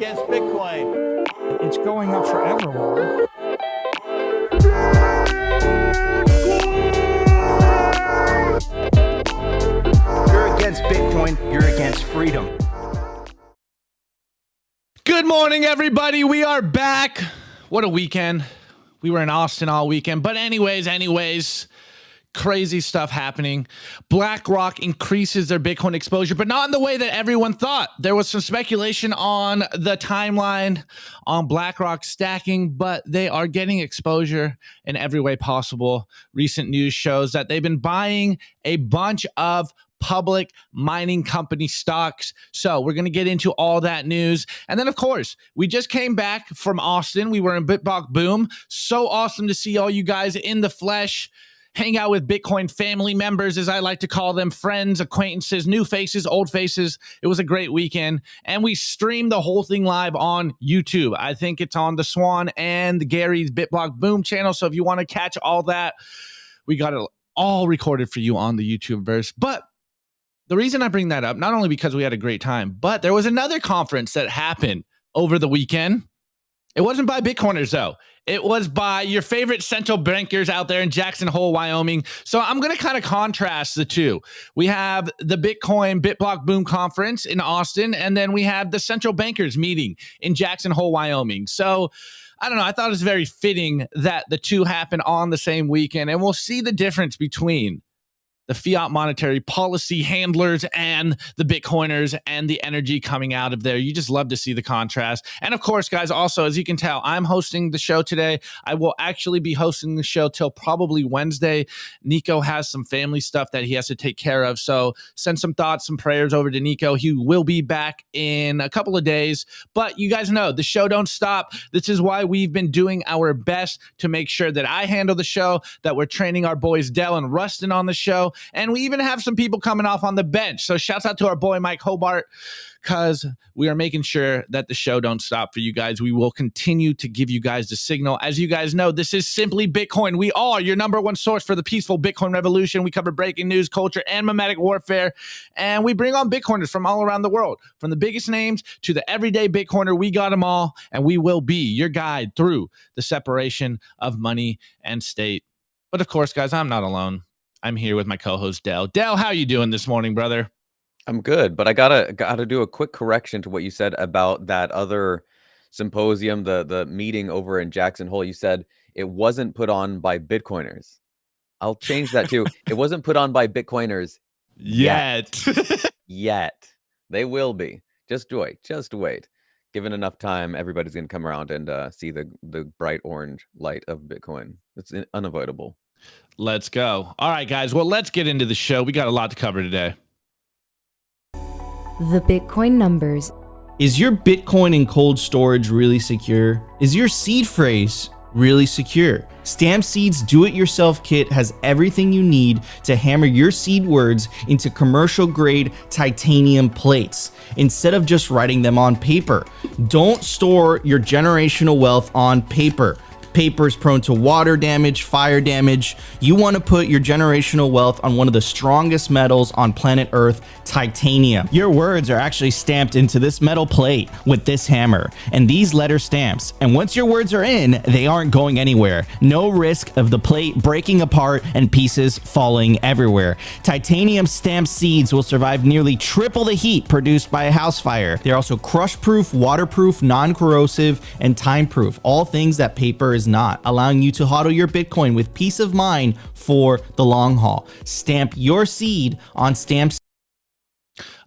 against Bitcoin. It's going up forever. You're against Bitcoin. You're against freedom. Good morning, everybody. We are back. What a weekend. We were in Austin all weekend. But anyways, crazy stuff happening. Blackrock increases their Bitcoin exposure, but not in the way that everyone thought. There was some speculation on the timeline on Blackrock stacking, but they are getting exposure in every way possible. Recent news shows that they've been buying a bunch of public mining company stocks. So we're going to get into all that news. And then, of course, we just came back from Austin. We were in BitBox Boom. So awesome to see all you guys in the flesh. Hang out with Bitcoin family members, as I like to call them, friends, acquaintances, new faces, old faces. It was a great weekend. And we streamed the whole thing live on YouTube. I think it's on the Swan and Gary's BitBox Boom channel. So if you want to catch all that, we got it all recorded for you on the YouTube verse. But the reason I bring that up, not only because we had a great time, but there was another conference that happened over the weekend. It wasn't by Bitcoiners, though. It was by your favorite central bankers out there in Jackson Hole, Wyoming. So I'm going to kind of contrast the two. We have the Bitcoin BitBox Boom conference in Austin, and then we have the central bankers meeting in Jackson Hole, Wyoming. So I don't know. I thought it was very fitting that the two happen on the same weekend, and we'll see the difference between the fiat monetary policy handlers and the Bitcoiners and the energy coming out of there. You just love to see the contrast. And of course, guys, also, as you can tell, I'm hosting the show today. I will actually be hosting the show till probably Wednesday. Nico has some family stuff that he has to take care of. So send some thoughts, some prayers over to Nico. He will be back in a couple of days. But you guys know the show don't stop. This is why we've been doing our best to make sure that I handle the show, that we're training our boys Dell and Rustin on the show. And we even have some people coming off on the bench. So shouts out to our boy, Mike Hobart, because we are making sure that the show don't stop for you guys. We will continue to give you guys the signal. As you guys know, this is Simply Bitcoin. We are your number one source for the peaceful Bitcoin revolution. We cover breaking news, culture, and mimetic warfare. And we bring on Bitcoiners from all around the world. From the biggest names to the everyday Bitcoiner, we got them all. And we will be your guide through the separation of money and state. But of course, guys, I'm not alone. I'm here with my co-host, Dell. Dell, how you doing this morning, brother? I'm good, but I gotta do a quick correction to what you said about that other symposium, the meeting over in Jackson Hole. You said it wasn't put on by Bitcoiners. I'll change that too. It wasn't put on by Bitcoiners yet. Yet. They will be. Just wait. Just wait. Given enough time, everybody's gonna come around and see the bright orange light of Bitcoin. It's unavoidable. Let's go. All right, guys. Well, let's get into the show. We got a lot to cover today. The Bitcoin numbers. Is your Bitcoin in cold storage really secure? Is your seed phrase really secure? Stamp Seed's do-it-yourself kit has everything you need to hammer your seed words into commercial-grade titanium plates instead of just writing them on paper. Don't store your generational wealth on paper. Paper is prone to water damage, fire damage. You want to put your generational wealth on one of the strongest metals on planet Earth, titanium. Your words are actually stamped into this metal plate with this hammer and these letter stamps. And once your words are in, they aren't going anywhere. No risk of the plate breaking apart and pieces falling everywhere. Titanium stamped seeds will survive nearly triple the heat produced by a house fire. They're also crush-proof, waterproof, non-corrosive, and time-proof. All things that paper is not, allowing you to hodl your Bitcoin with peace of mind for the long haul. Stamp your seed on Stamp.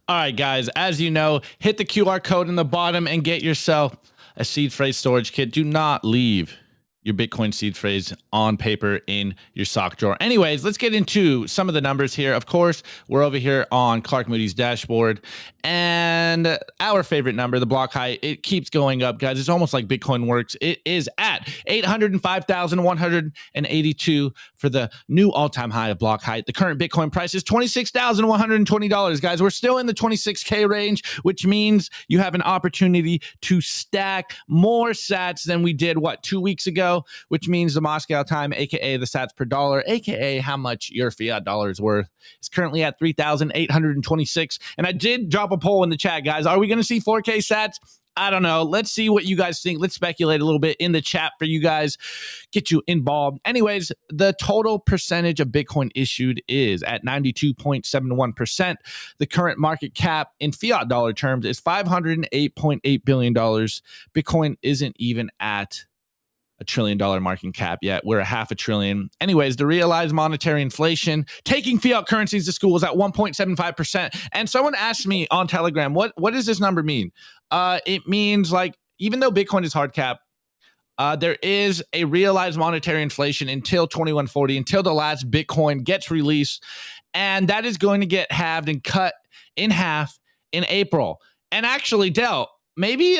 All right, guys, as you know, hit the QR code in the bottom and get yourself a seed phrase storage kit. Do not leave your Bitcoin seed phrase on paper in your sock drawer. Anyways, let's get into some of the numbers here. Of course, we're over here on Clark Moody's dashboard, and our favorite number, the block height, it keeps going up, guys. It's almost like Bitcoin works. It is at 805,182 for the new all-time high of block height. The current Bitcoin price is $26,120, guys. We're still in the 26K range, which means you have an opportunity to stack more sats than we did, 2 weeks ago, which means the Moscow time, aka the sats per dollar, aka how much your fiat dollar is worth, is currently at 3,826. And I did drop a poll in the chat, guys. Are we going to see 4K sats? I don't know. Let's see what you guys think. Let's speculate a little bit in the chat for you guys, get you involved. Anyways, the total percentage of Bitcoin issued is at 92.71%. The current market cap in fiat dollar terms is $508.8 billion. Bitcoin isn't even at $1 trillion market cap yet. We're a $500 billion. Anyways, the realized monetary inflation taking fiat currencies to school is at 1.75%. And someone asked me on Telegram, what does this number mean? It means like, even though Bitcoin is hard cap, there is a realized monetary inflation until 2140, until the last Bitcoin gets released. And that is going to get halved and cut in half in April. And actually, Del, maybe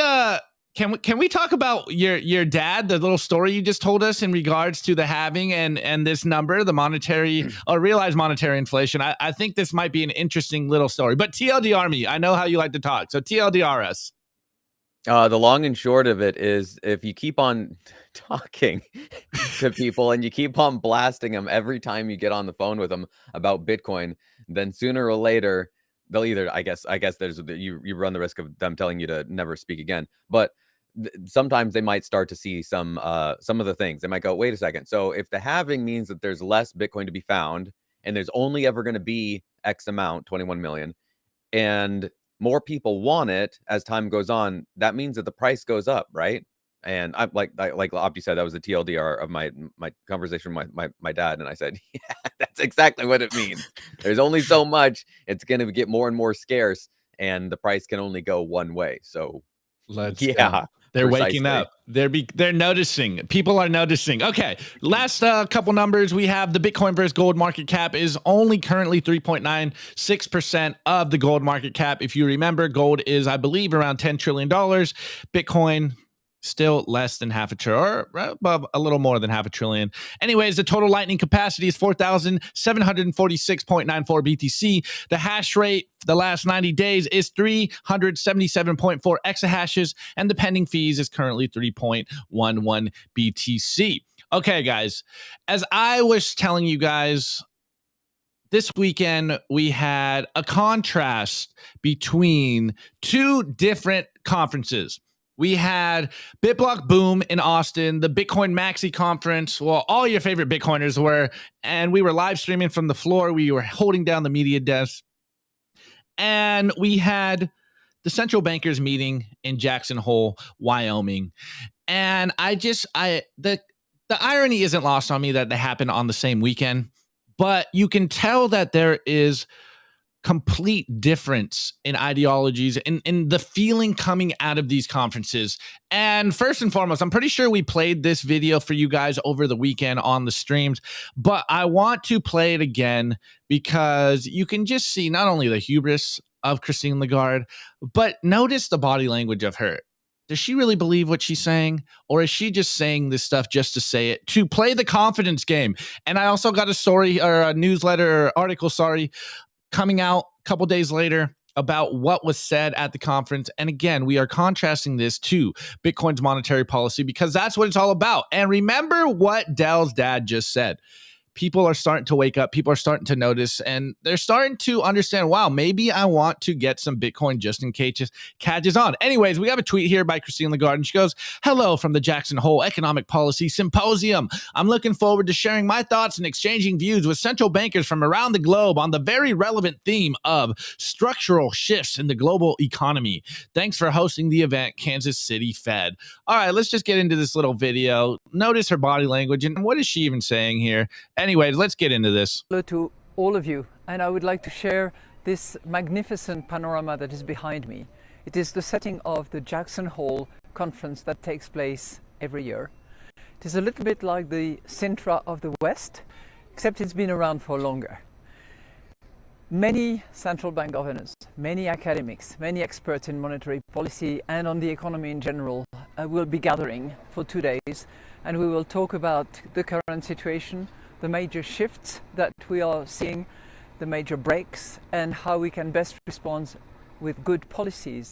can we talk about your dad, the little story you just told us in regards to the halving and this number, the monetary or realized monetary inflation? I think this might be an interesting little story. But TLDR me. I know how you like to talk. So TLDR us. The long and short of it is, if you keep on talking to people and you keep on blasting them every time you get on the phone with them about Bitcoin, then sooner or later they'll either, I guess there's you run the risk of them telling you to never speak again. But sometimes they might start to see some of the things. They might go, wait a second. So if the halving means that there's less Bitcoin to be found, and there's only ever going to be X amount, 21 million, and more people want it as time goes on, that means that the price goes up, right? And I like Opti said, that was the TLDR of my conversation with my dad, and I said, yeah, that's exactly what it means. There's only so much. It's going to get more and more scarce, and the price can only go one way. So they're waking up. They're noticing. People are noticing. Okay, last couple numbers. We have the Bitcoin versus gold market cap is only currently 3.96% of the gold market cap. If you remember, gold is, I believe, around $10 trillion. Bitcoin still less than $500 billion, or above a little more than $500 billion. Anyways, the total lightning capacity is 4,746.94 BTC. The hash rate for the last 90 days is 377.4 exahashes, and the pending fees is currently 3.11 BTC. Okay, guys, as I was telling you guys, this weekend we had a contrast between two different conferences. We had BitBlock Boom in Austin, the Bitcoin Maxi conference. Well, all your favorite Bitcoiners were, and we were live streaming from the floor. We were holding down the media desk. And we had the central bankers meeting in Jackson Hole, Wyoming. And the irony isn't lost on me that they happened on the same weekend, but you can tell that there is complete difference in ideologies and in the feeling coming out of these conferences. And first and foremost, I'm pretty sure we played this video for you guys over the weekend on the streams, but I want to play it again because you can just see not only the hubris of Christine Lagarde, but notice the body language of her. Does she really believe what she's saying? Or is she just saying this stuff just to say it, to play the confidence game? And I also got a story, or a newsletter, or article, coming out a couple days later about what was said at the conference. And again, we are contrasting this to Bitcoin's monetary policy because that's what it's all about. And remember what Dell's dad just said. People are starting to wake up. People are starting to notice, and they're starting to understand, wow, maybe I want to get some Bitcoin just in case it catches on. Anyways, we have a tweet here by Christine Lagarde, and she goes, hello from the Jackson Hole Economic Policy Symposium. I'm looking forward to sharing my thoughts and exchanging views with central bankers from around the globe on the very relevant theme of structural shifts in the global economy. Thanks for hosting the event, Kansas City Fed. All right, let's just get into this little video. Notice her body language, and what is she even saying here? Anyways, let's get into this. Hello to all of you, and I would like to share this magnificent panorama that is behind me. It is the setting of the Jackson Hole conference that takes place every year. It is a little bit like the Sintra of the West, except it's been around for longer. Many central bank governors, many academics, many experts in monetary policy and on the economy in general will be gathering for 2 days, and we will talk about the current situation, the major shifts that we are seeing, the major breaks, and how we can best respond with good policies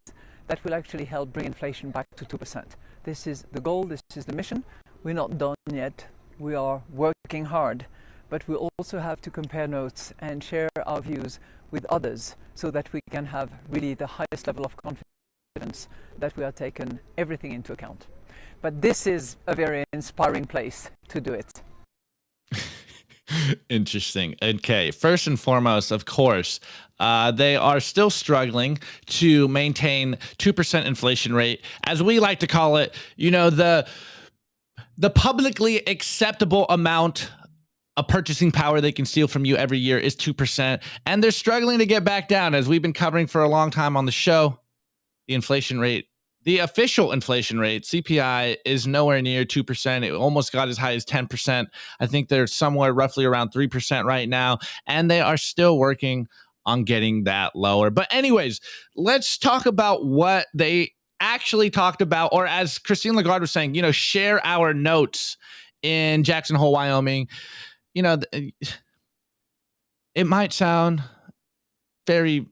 that will actually help bring inflation back to 2%. This is the goal, this is the mission. We're not done yet, we are working hard, but we also have to compare notes and share our views with others so that we can have really the highest level of confidence confidence that we are taking everything into account. But this is a very inspiring place to do it. Interesting. Okay, first and foremost, of course, they are still struggling to maintain 2% inflation rate, as we like to call it. You know, the publicly acceptable amount of purchasing power they can steal from you every year is 2%, and they're struggling to get back down, as we've been covering for a long time on the show. The inflation rate, the official inflation rate, CPI, is nowhere near 2%. It almost got as high as 10%. I think they're somewhere roughly around 3% right now, and they are still working on getting that lower. But anyways, let's talk about what they actually talked about, or as Christine Lagarde was saying, you know, share our notes in Jackson Hole, Wyoming. You know, it might sound very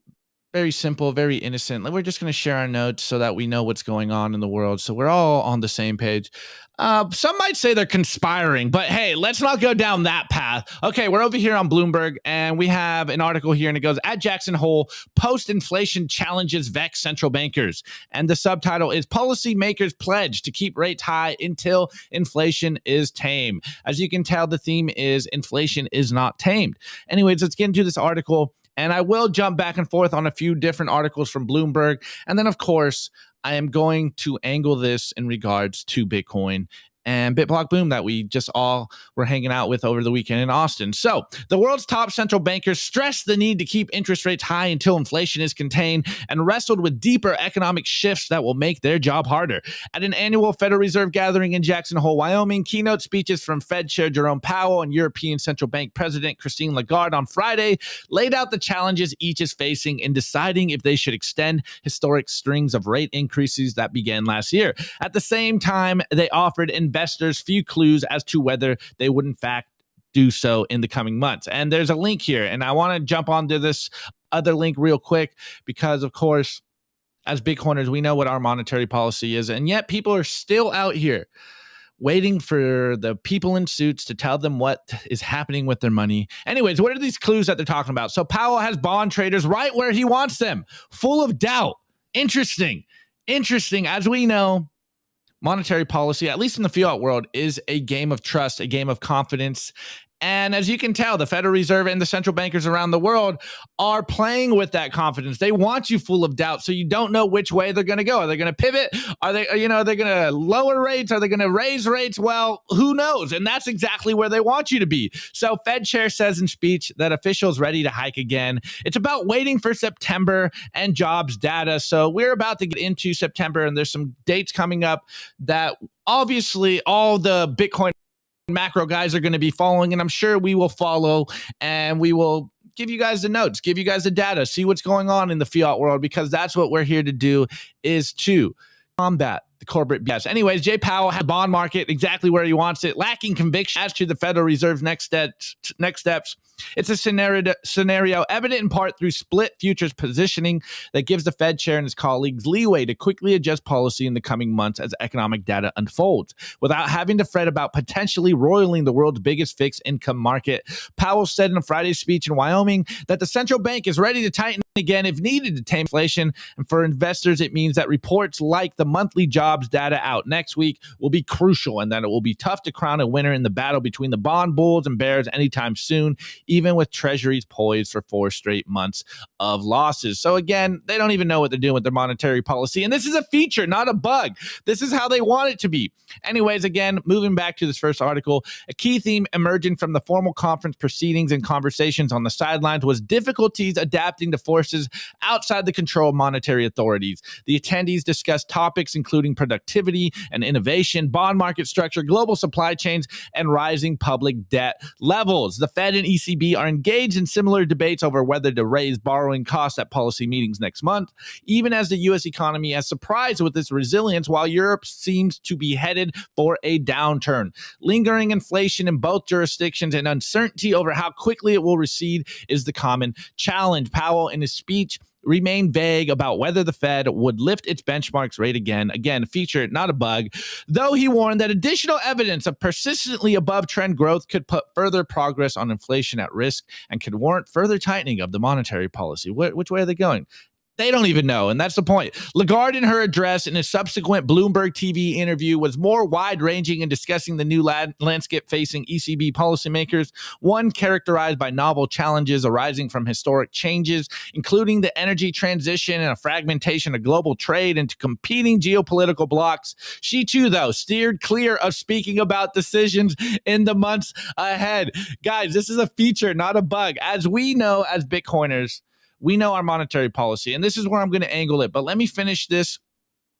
simple, very innocent. Like, we're just going to share our notes so that we know what's going on in the world, so we're all on the same page. Some might say they're conspiring, but hey, let's not go down that path. Okay, we're over here on Bloomberg, and we have an article here, and it goes, at Jackson Hole, post-inflation challenges vex central bankers. And the subtitle is, policymakers pledge to keep rates high until inflation is tame. As you can tell, the theme is inflation is not tamed. Anyways, let's get into this article. And I will jump back and forth on a few different articles from Bloomberg. And then, of course, I am going to angle this in regards to Bitcoin and BitBlock Boom that we just all were hanging out with over the weekend in Austin. So the world's top central bankers stressed the need to keep interest rates high until inflation is contained, and wrestled with deeper economic shifts that will make their job harder. At an annual Federal Reserve gathering in Jackson Hole, Wyoming, keynote speeches from Fed Chair Jerome Powell and European Central Bank President Christine Lagarde on Friday laid out the challenges each is facing in deciding if they should extend historic strings of rate increases that began last year. At the same time, they offered investors few clues as to whether they would in fact do so in the coming months. And there's a link here, and I want to jump onto this other link real quick because, of course, as Bitcoiners, we know what our monetary policy is, and yet people are still out here waiting for the people in suits to tell them what is happening with their money. Anyways, what are these clues that they're talking about? So Powell has bond traders right where he wants them, full of doubt. Interesting. As we know, monetary policy, at least in the fiat world, is a game of trust, a game of confidence. And as you can tell, the Federal Reserve and the central bankers around the world are playing with that confidence. They want you full of doubt, so you don't know which way they're going to go. Are they going to pivot? Are they going to lower rates? Are they going to raise rates? Well, who knows? And that's exactly where they want you to be. So Fed Chair says in speech that officials ready to hike again. It's about waiting for September and jobs data. So we're about to get into September, and there's some dates coming up that obviously all the Bitcoin macro guys are going to be following, and I'm sure we will follow, and we will give you guys the notes, give you guys the data, see what's going on in the fiat world, because that's what we're here to do, is to combat the corporate BS. Anyways, Jay Powell had the bond market exactly where he wants it, lacking conviction as to the Federal Reserve's next steps. It's a scenario evident in part through split futures positioning that gives the Fed chair and his colleagues leeway to quickly adjust policy in the coming months as economic data unfolds, without having to fret about potentially roiling the world's biggest fixed income market. Powell said in a Friday speech in Wyoming that the central bank is ready to tighten again if needed to tame inflation. And for investors, it means that reports like the monthly jobs data out next week will be crucial, and that it will be tough to crown a winner in the battle between the bond bulls and bears anytime soon, even with treasuries poised for 4 straight months of losses. So again, they don't even know what they're doing with their monetary policy. And this is a feature, not a bug. This is how they want it to be. Anyways, again, moving back to this first article, a key theme emerging from the formal conference proceedings and conversations on the sidelines was difficulties adapting to forces outside the control of monetary authorities. The attendees discussed topics including productivity and innovation, bond market structure, global supply chains, and rising public debt levels. The Fed and ECB are engaged in similar debates over whether to raise borrowing costs at policy meetings next month, even as the U.S. economy has surprised with its resilience, while Europe seems to be headed for a downturn. Lingering inflation in both jurisdictions and uncertainty over how quickly it will recede is the common challenge. Powell, in his speech, remained vague about whether the Fed would lift its benchmarks rate again. Again, feature, not a bug, though he warned that additional evidence of persistently above trend growth could put further progress on inflation at risk and could warrant further tightening of the monetary policy. Which way are they going? They don't even know, and that's the point. Lagarde, in her address in a subsequent Bloomberg TV interview, was more wide-ranging in discussing the new landscape facing ECB policymakers, one characterized by novel challenges arising from historic changes, including the energy transition and a fragmentation of global trade into competing geopolitical blocks. She, too, though, steered clear of speaking about decisions in the months ahead. Guys, this is a feature, not a bug. As we know, as Bitcoiners, we know our monetary policy, and this is where I'm going to angle it. But let me finish this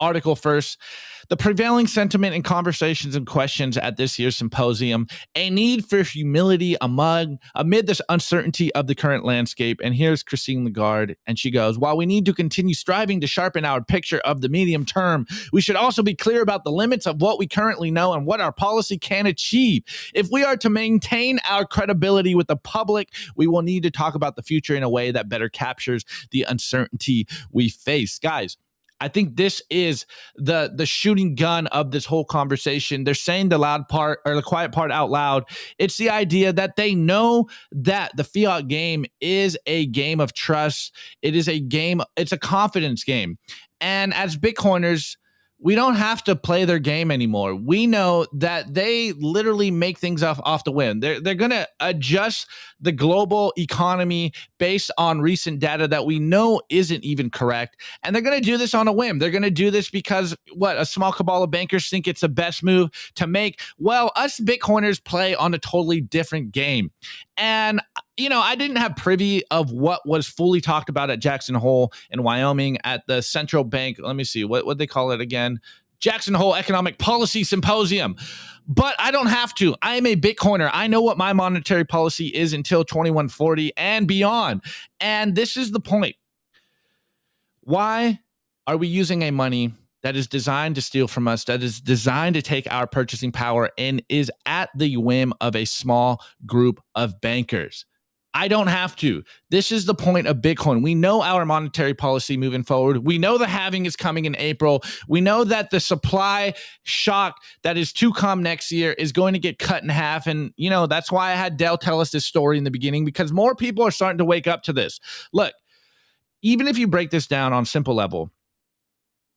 article first. The prevailing sentiment and conversations and questions at this year's symposium, a need for humility amid this uncertainty of the current landscape. And here's Christine Lagarde, and she goes, while we need to continue striving to sharpen our picture of the medium term, we should also be clear about the limits of what we currently know and what our policy can achieve. If we are to maintain our credibility with the public, we will need to talk about the future in a way that better captures the uncertainty we face. Guys, I think this is the shooting gun of this whole conversation. They're saying the loud part or the quiet part out loud. It's the idea that they know that the fiat game is a game of trust. It is a game. It's a confidence game. And as Bitcoiners, we don't have to play their game anymore. We know that they literally make things off the whim. They're going to adjust the global economy based on recent data that we know isn't even correct. And they're going to do this on a whim. They're going to do this because, a small cabal of bankers think it's the best move to make. Well, us Bitcoiners play on a totally different game. And I didn't have privy of what was fully talked about at Jackson Hole in Wyoming at the central bank. Let me see what they call it again. Jackson Hole Economic Policy Symposium. But I don't have to. I am a Bitcoiner. I know what my monetary policy is until 2140 and beyond. And this is the point. Why are we using a money that is designed to steal from us, that is designed to take our purchasing power, and is at the whim of a small group of bankers? I don't have to. This is the point of Bitcoin. We know our monetary policy moving forward. We know the halving is coming in April. We know that the supply shock that is to come next year is going to get cut in half. And, that's why I had Dell tell us this story in the beginning, because more people are starting to wake up to this. Look, even if you break this down on simple level,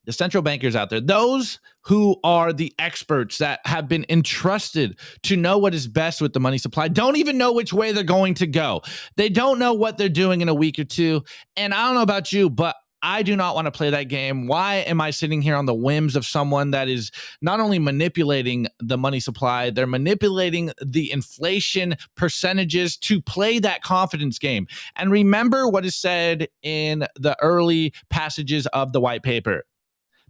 the central bankers out there, those who are the experts that have been entrusted to know what is best with the money supply, don't even know which way they're going to go. They don't know what they're doing in a week or two. And I don't know about you, but I do not want to play that game. Why am I sitting here on the whims of someone that is not only manipulating the money supply, they're manipulating the inflation percentages to play that confidence game? And remember what is said in the early passages of the white paper.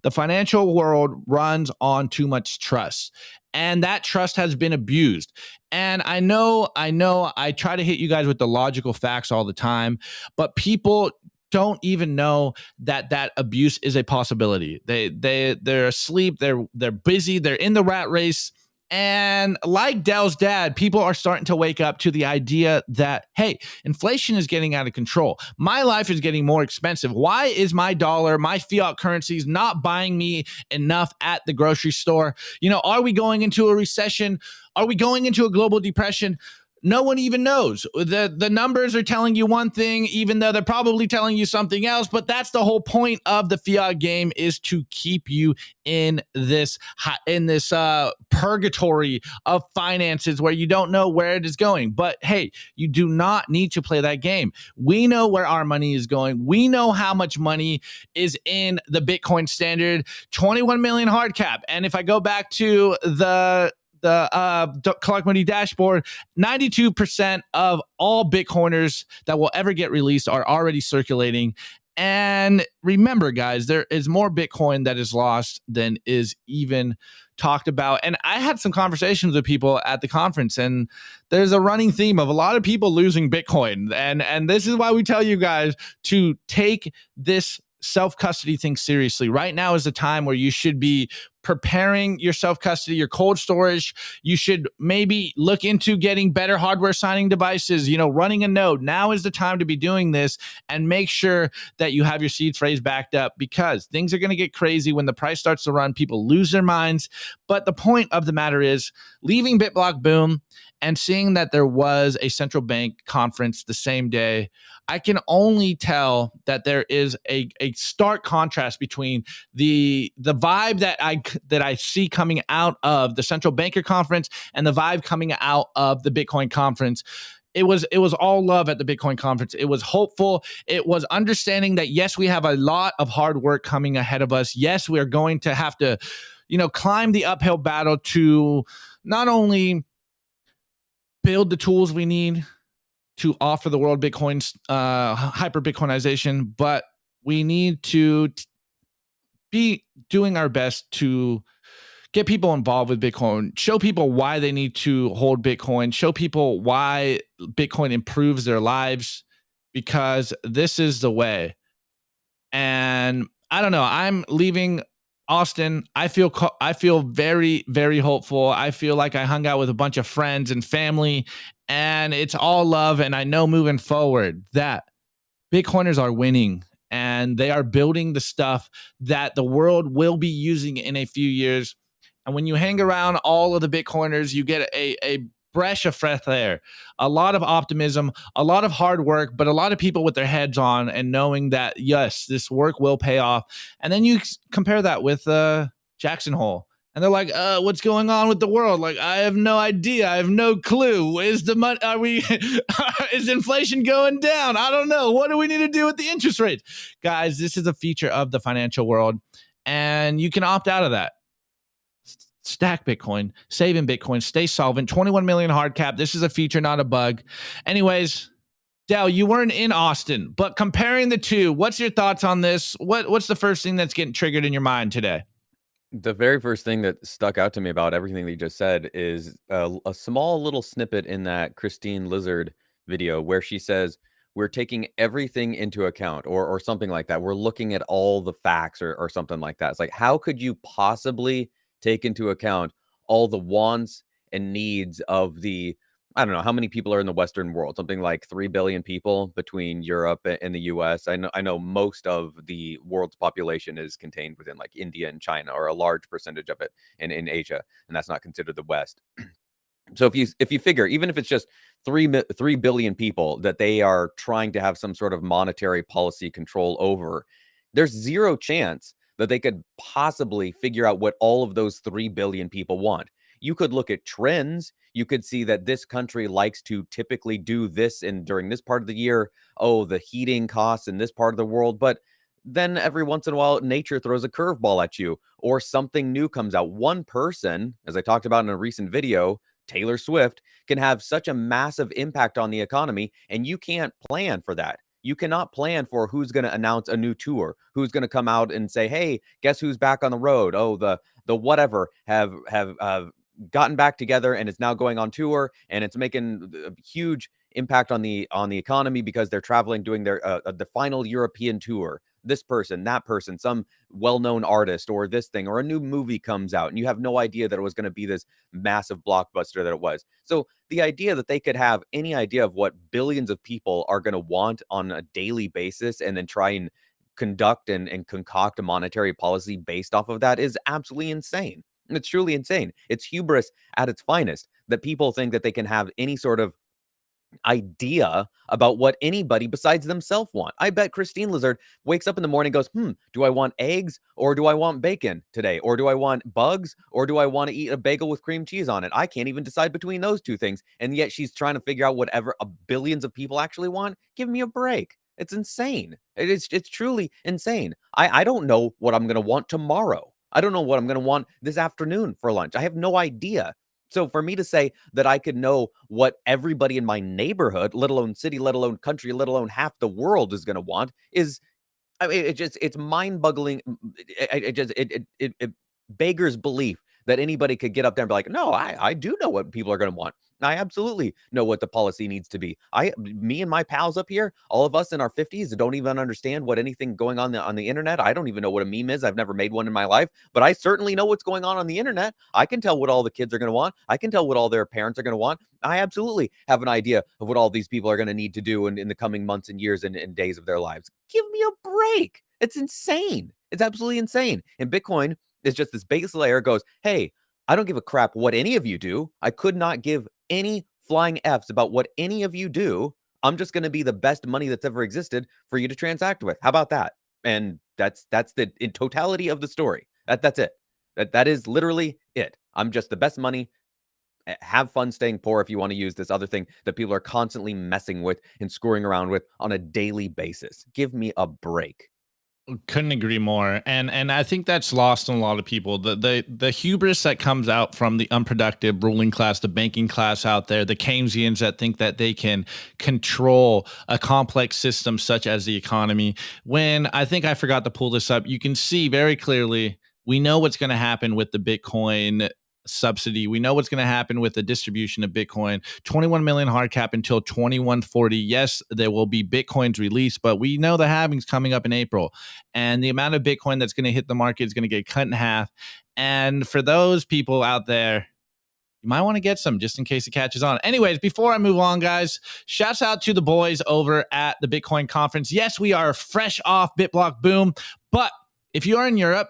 The financial world runs on too much trust, and that trust has been abused. And I know I try to hit you guys with the logical facts all the time, but people don't even know that abuse is a possibility. They're asleep, they're busy, they're in the rat race. And like Dell's dad, people are starting to wake up to the idea that, hey, inflation is getting out of control. My life is getting more expensive. Why is my dollar, my fiat currencies not buying me enough at the grocery store? Are we going into a recession? Are we going into a global depression? No one even knows. The numbers are telling you one thing, even though they're probably telling you something else. But that's the whole point of the fiat game, is to keep you in this purgatory of finances where you don't know where it is going. But hey, you do not need to play that game. We know where our money is going. We know how much money is in the Bitcoin standard, 21 million hard cap. And if I go back to the Collect Money dashboard, 92% of all Bitcoiners that will ever get released are already circulating. And remember, guys, there is more Bitcoin that is lost than is even talked about. And I had some conversations with people at the conference, and there's a running theme of a lot of people losing Bitcoin. And this is why we tell you guys to take this self-custody thing seriously. Right now is the time where you should be preparing your self-custody, your cold storage. You should maybe look into getting better hardware signing devices, running a node. Now is the time to be doing this, and make sure that you have your seed phrase backed up, because things are going to get crazy when the price starts to run. People lose their minds. But the point of the matter is, leaving BitBlock Boom and seeing that there was a central bank conference the same day, I can only tell that there is a stark contrast between the vibe that I see coming out of the central banker conference and the vibe coming out of the Bitcoin conference. It was all love at the Bitcoin conference. It was hopeful. It was understanding that, yes, we have a lot of hard work coming ahead of us. Yes, we are going to have to, climb the uphill battle to not only build the tools we need to offer the world Bitcoin's hyper Bitcoinization, but we need to be doing our best to get people involved with Bitcoin, show people why they need to hold Bitcoin, show people why Bitcoin improves their lives, because this is the way. And I don't know, I'm leaving Austin. I feel very, very hopeful. I feel like I hung out with a bunch of friends and family, and it's all love. And I know moving forward that Bitcoiners are winning, and they are building the stuff that the world will be using in a few years. And when you hang around all of the Bitcoiners, you get a breath of fresh air, a lot of optimism, a lot of hard work, but a lot of people with their heads on and knowing that, yes, this work will pay off. And then you compare that with Jackson Hole, and they're like, what's going on with the world? Like, I have no idea. I have no clue. Is the money, is inflation going down? I don't know. What do we need to do with the interest rates? Guys, this is a feature of the financial world, and you can opt out of that. Stack Bitcoin, save in Bitcoin, stay solvent. 21 million hard cap. This is a feature, not a bug. Anyways, Dell, you weren't in Austin, but comparing the two, what's your thoughts on this? What's the first thing that's getting triggered in your mind today? The very first thing that stuck out to me about everything that you just said is a small little snippet in that Christine Lizard video where she says, we're taking everything into account, or something like that. We're looking at all the facts, or something like that. It's like, how could you possibly take into account all the wants and needs of the, I don't know, how many people are in the Western world? Something like 3 billion people between Europe and the US. I know most of the world's population is contained within like India and China, or a large percentage of it in Asia, and that's not considered the West. So if you figure, even if it's just 3 billion people that they are trying to have some sort of monetary policy control over, there's zero chance that they could possibly figure out what all of those 3 billion people want. You could look at trends. You could see that this country likes to typically do this during this part of the year. Oh, the heating costs in this part of the world. But then every once in a while, nature throws a curveball at you, or something new comes out. One person, as I talked about in a recent video, Taylor Swift, can have such a massive impact on the economy, and you can't plan for that. You cannot plan for who's going to announce a new tour, who's going to come out and say, hey, guess who's back on the road? Oh, the whatever have gotten back together and it's now going on tour, and it's making a huge impact on the economy because they're traveling, doing their the final European tour. This person, that person, some well-known artist, or this thing, or a new movie comes out, and you have no idea that it was going to be this massive blockbuster that it was. So the idea that they could have any idea of what billions of people are going to want on a daily basis, and then try and conduct and concoct a monetary policy based off of that, is absolutely insane. It's truly insane. It's hubris at its finest, that people think that they can have any sort of idea about what anybody besides themselves want. I bet Christine Lizard wakes up in the morning and goes, do I want eggs, or do I want bacon today? Or do I want bugs, or do I want to eat a bagel with cream cheese on it? I can't even decide between those two things. And yet she's trying to figure out whatever billions of people actually want. Give me a break. It's insane. It's truly insane. I don't know what I'm going to want tomorrow. I don't know what I'm going to want this afternoon for lunch. I have no idea. So for me to say that I could know what everybody in my neighborhood, let alone city, let alone country, let alone half the world is going to want, is, I mean, it's mind-boggling. It beggars belief that anybody could get up there and be like, no, I do know what people are going to want. I absolutely know what the policy needs to be. Me and my pals up here, all of us in our 50s, don't even understand what anything going on the internet. I don't even know what a meme is. I've never made one in my life, but I certainly know what's going on the internet. I can tell what all the kids are going to want. I can tell what all their parents are going to want. I absolutely have an idea of what all these people are going to need to do in the coming months and years and days of their lives. Give me a break. It's insane. It's absolutely insane. And Bitcoin is just this base layer goes, hey, I don't give a crap what any of you do. I could not give any flying F's about what any of you do. I'm just going to be the best money that's ever existed for you to transact with. How about that? And that's the in totality of the story. That's it. That is literally it. I'm just the best money. Have fun staying poor if you want to use this other thing that people are constantly messing with and screwing around with on a daily basis. Give me a break. Couldn't agree more, and I think that's lost on a lot of people. The hubris that comes out from the unproductive ruling class, the banking class out there, the Keynesians that think that they can control a complex system such as the economy. When I think I forgot to pull this up, you can see very clearly we know what's going to happen with the Bitcoin subsidy. We know what's going to happen with the distribution of Bitcoin. 21 million hard cap until 2140. Yes, there will be Bitcoins released, but we know the halving's coming up in April, and the amount of Bitcoin that's going to hit the market is going to get cut in half. And for those people out there, you might want to get some just in case it catches on. Anyways, before I move on, guys, shouts out to the boys over at the Bitcoin conference. Yes, we are fresh off BitBlock Boom, but if you are in Europe,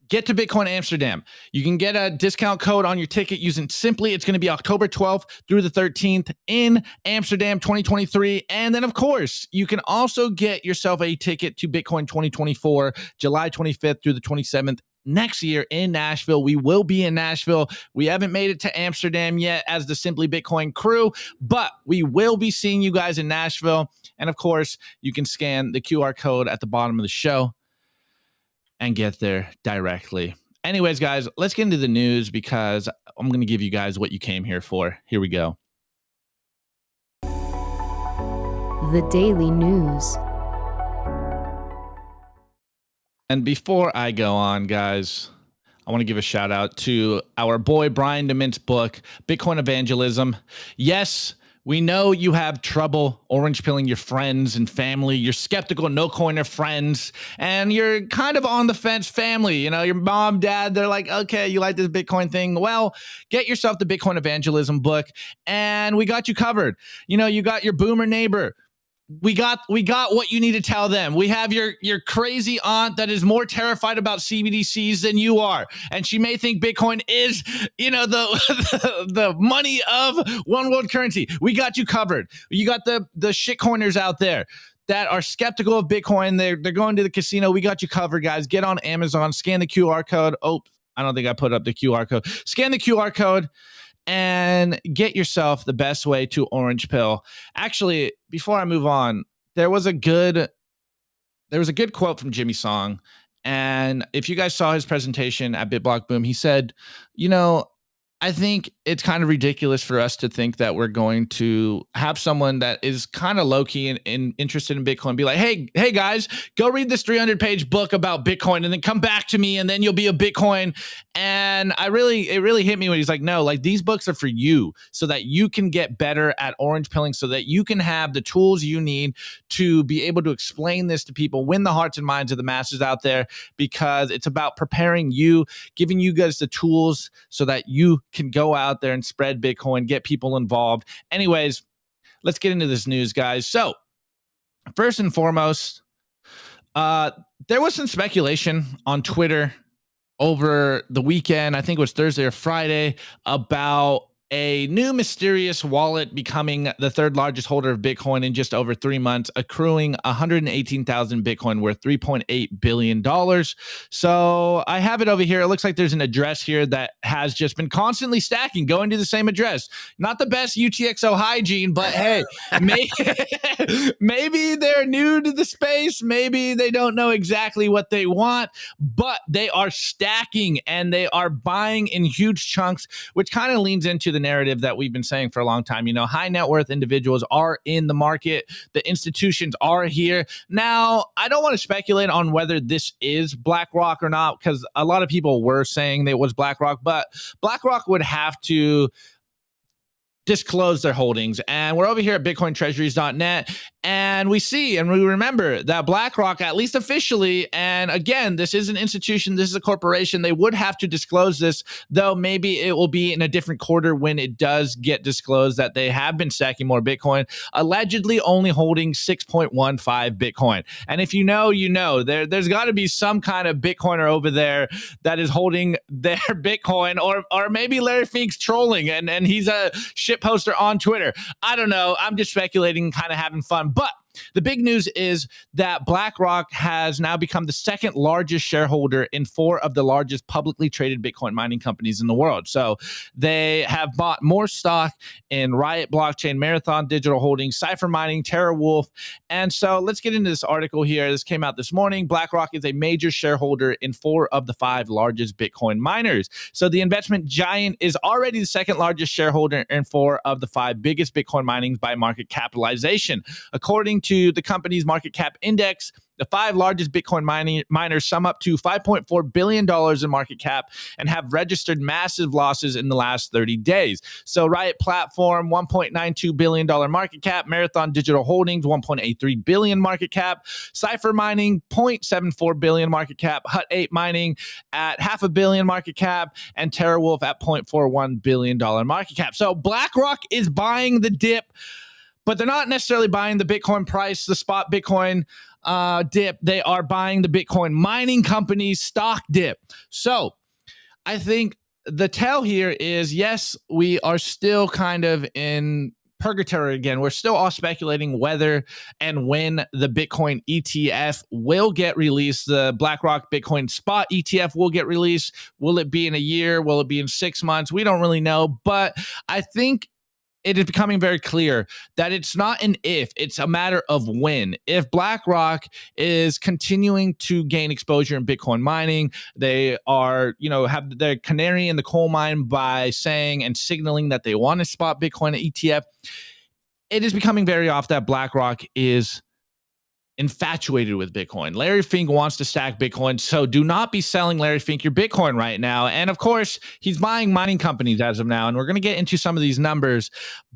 get to Bitcoin Amsterdam. You can get a discount code on your ticket using Simply. It's going to be October 12th through the 13th in Amsterdam 2023. And then, of course, you can also get yourself a ticket to Bitcoin 2024, July 25th through the 27th next year in Nashville. We will be in Nashville. We haven't made it to Amsterdam yet as the Simply Bitcoin crew, but we will be seeing you guys in Nashville. And, of course, you can scan the QR code at the bottom of the show and get there directly. Anyways, guys, let's get into the news because I'm going to give you guys what you came here for. Here we go. The Daily News. And before I go on, guys, I want to give a shout out to our boy Brian DeMint's book, Bitcoin Evangelism. Yes, we know you have trouble orange pilling your friends and family. You're skeptical, no coiner friends, and you're kind of on the fence family. You know, your mom, dad, they're like, okay, you like this Bitcoin thing? Well, get yourself the Bitcoin Evangelism book, and we got you covered. You know, you got your boomer neighbor. We got what you need to tell them. We have your crazy aunt that is more terrified about CBDCs than you are, and she may think Bitcoin is, you know, the money of one world currency. We got you covered. You got the shitcoiners out there that are skeptical of Bitcoin. They're going to the casino. We got you covered, guys. Get on Amazon, scan the QR code. Oh, I don't think I put up the QR code. Scan the QR code and get yourself the best way to orange pill. Actually, before I move on, there was a good quote from Jimmy Song. And if you guys saw his presentation at BitBlock Boom, he said, you know, I think it's kind of ridiculous for us to think that we're going to have someone that is kind of low-key and interested in Bitcoin be like, hey guys, go read this 300-page book about Bitcoin and then come back to me and then you'll be a Bitcoin. And it really hit me when he's like, no, like these books are for you so that you can get better at orange pilling, so that you can have the tools you need to be able to explain this to people, win the hearts and minds of the masses out there, because it's about preparing you, giving you guys the tools so that you can go out there and spread Bitcoin, get people involved. Anyways, let's get into this news, guys. So first and foremost, there was some speculation on Twitter over the weekend, I think it was Thursday or Friday, about a new mysterious wallet becoming the third largest holder of Bitcoin in just over 3 months, accruing 118,000 Bitcoin worth $3.8 billion. So I have it over here. It looks like there's an address here that has just been constantly stacking, going to the same address. Not the best UTXO hygiene, but hey, maybe they're new to the space. Maybe they don't know exactly what they want, but they are stacking and they are buying in huge chunks, which kind of leans into the narrative that we've been saying for a long time. You know, high net worth individuals are in the market. The institutions are here. Now, I don't want to speculate on whether this is Blackrock or not, because a lot of people were saying that it was Blackrock, but Blackrock would have to disclose their holdings. And we're over here at bitcointreasuries.net, and we see and we remember that BlackRock, at least officially, and again, this is an institution, this is a corporation, they would have to disclose this, though maybe it will be in a different quarter when it does get disclosed that they have been stacking more Bitcoin, allegedly only holding 6.15 Bitcoin. And if you know, you know, there's got to be some kind of Bitcoiner over there that is holding their Bitcoin, or maybe Larry Fink's trolling and he's a shit poster on Twitter. I don't know. I'm just speculating, kind of having fun. But the big news is that BlackRock has now become the second largest shareholder in 4 of the largest publicly traded Bitcoin mining companies in the world. So they have bought more stock in Riot Blockchain, Marathon Digital Holdings, Cypher Mining, TerraWolf. And so let's get into this article here. This came out this morning. BlackRock is a major shareholder in 4 of the 5 largest Bitcoin miners. So the investment giant is already the second largest shareholder in 4 of the 5 biggest Bitcoin minings by market capitalization. According to the company's market cap index, the 5 largest Bitcoin miners sum up to $5.4 billion in market cap and have registered massive losses in the last 30 days. So Riot Platform, $1.92 billion market cap, Marathon Digital Holdings, $1.83 billion market cap, Cypher Mining, $0.74 billion market cap, Hut 8 Mining at $500 million market cap, and TerraWolf at $0.41 billion market cap. So BlackRock is buying the dip, but they're not necessarily buying the Bitcoin price, the spot Bitcoin dip. They are buying the Bitcoin mining company's stock dip. So I think the tell here is, yes, we are still kind of in purgatory again. We're still all speculating whether and when the Bitcoin ETF will get released. The BlackRock Bitcoin Spot ETF will get released. Will it be in a year? Will it be in 6 months? We don't really know, but I think it is becoming very clear that it's not an if, it's a matter of when. If BlackRock is continuing to gain exposure in Bitcoin mining, they are, have their canary in the coal mine by saying and signaling that they want to spot Bitcoin ETF. It is becoming very obvious that BlackRock is infatuated with Bitcoin. Larry Fink wants to stack Bitcoin, so do not be selling Larry Fink your Bitcoin right now. And of course, he's buying mining companies as of now, and we're going to get into some of these numbers.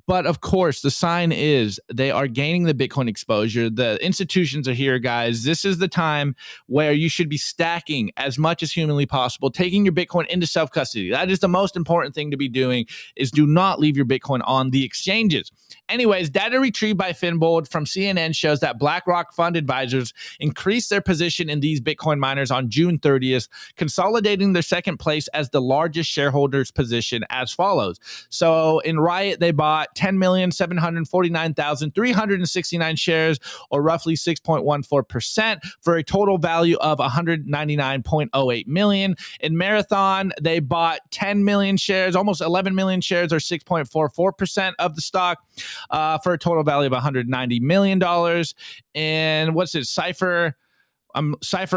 But of course, the sign is they are gaining the Bitcoin exposure. The institutions are here, guys. This is the time where you should be stacking as much as humanly possible, taking your Bitcoin into self-custody. That is the most important thing to be doing, is do not leave your Bitcoin on the exchanges. Anyways, data retrieved by Finbold from CNN shows that BlackRock fund advisors increased their position in these Bitcoin miners on June 30th, consolidating their second place as the largest shareholders position as follows. So in Riot, they bought 10,749,369 shares, or roughly 6.14%, for a total value of $199.08 million. In Marathon, they bought 10 million shares, almost 11 million shares, or 6.44% of the stock, for a total value of $190 million. And what's it, Cypher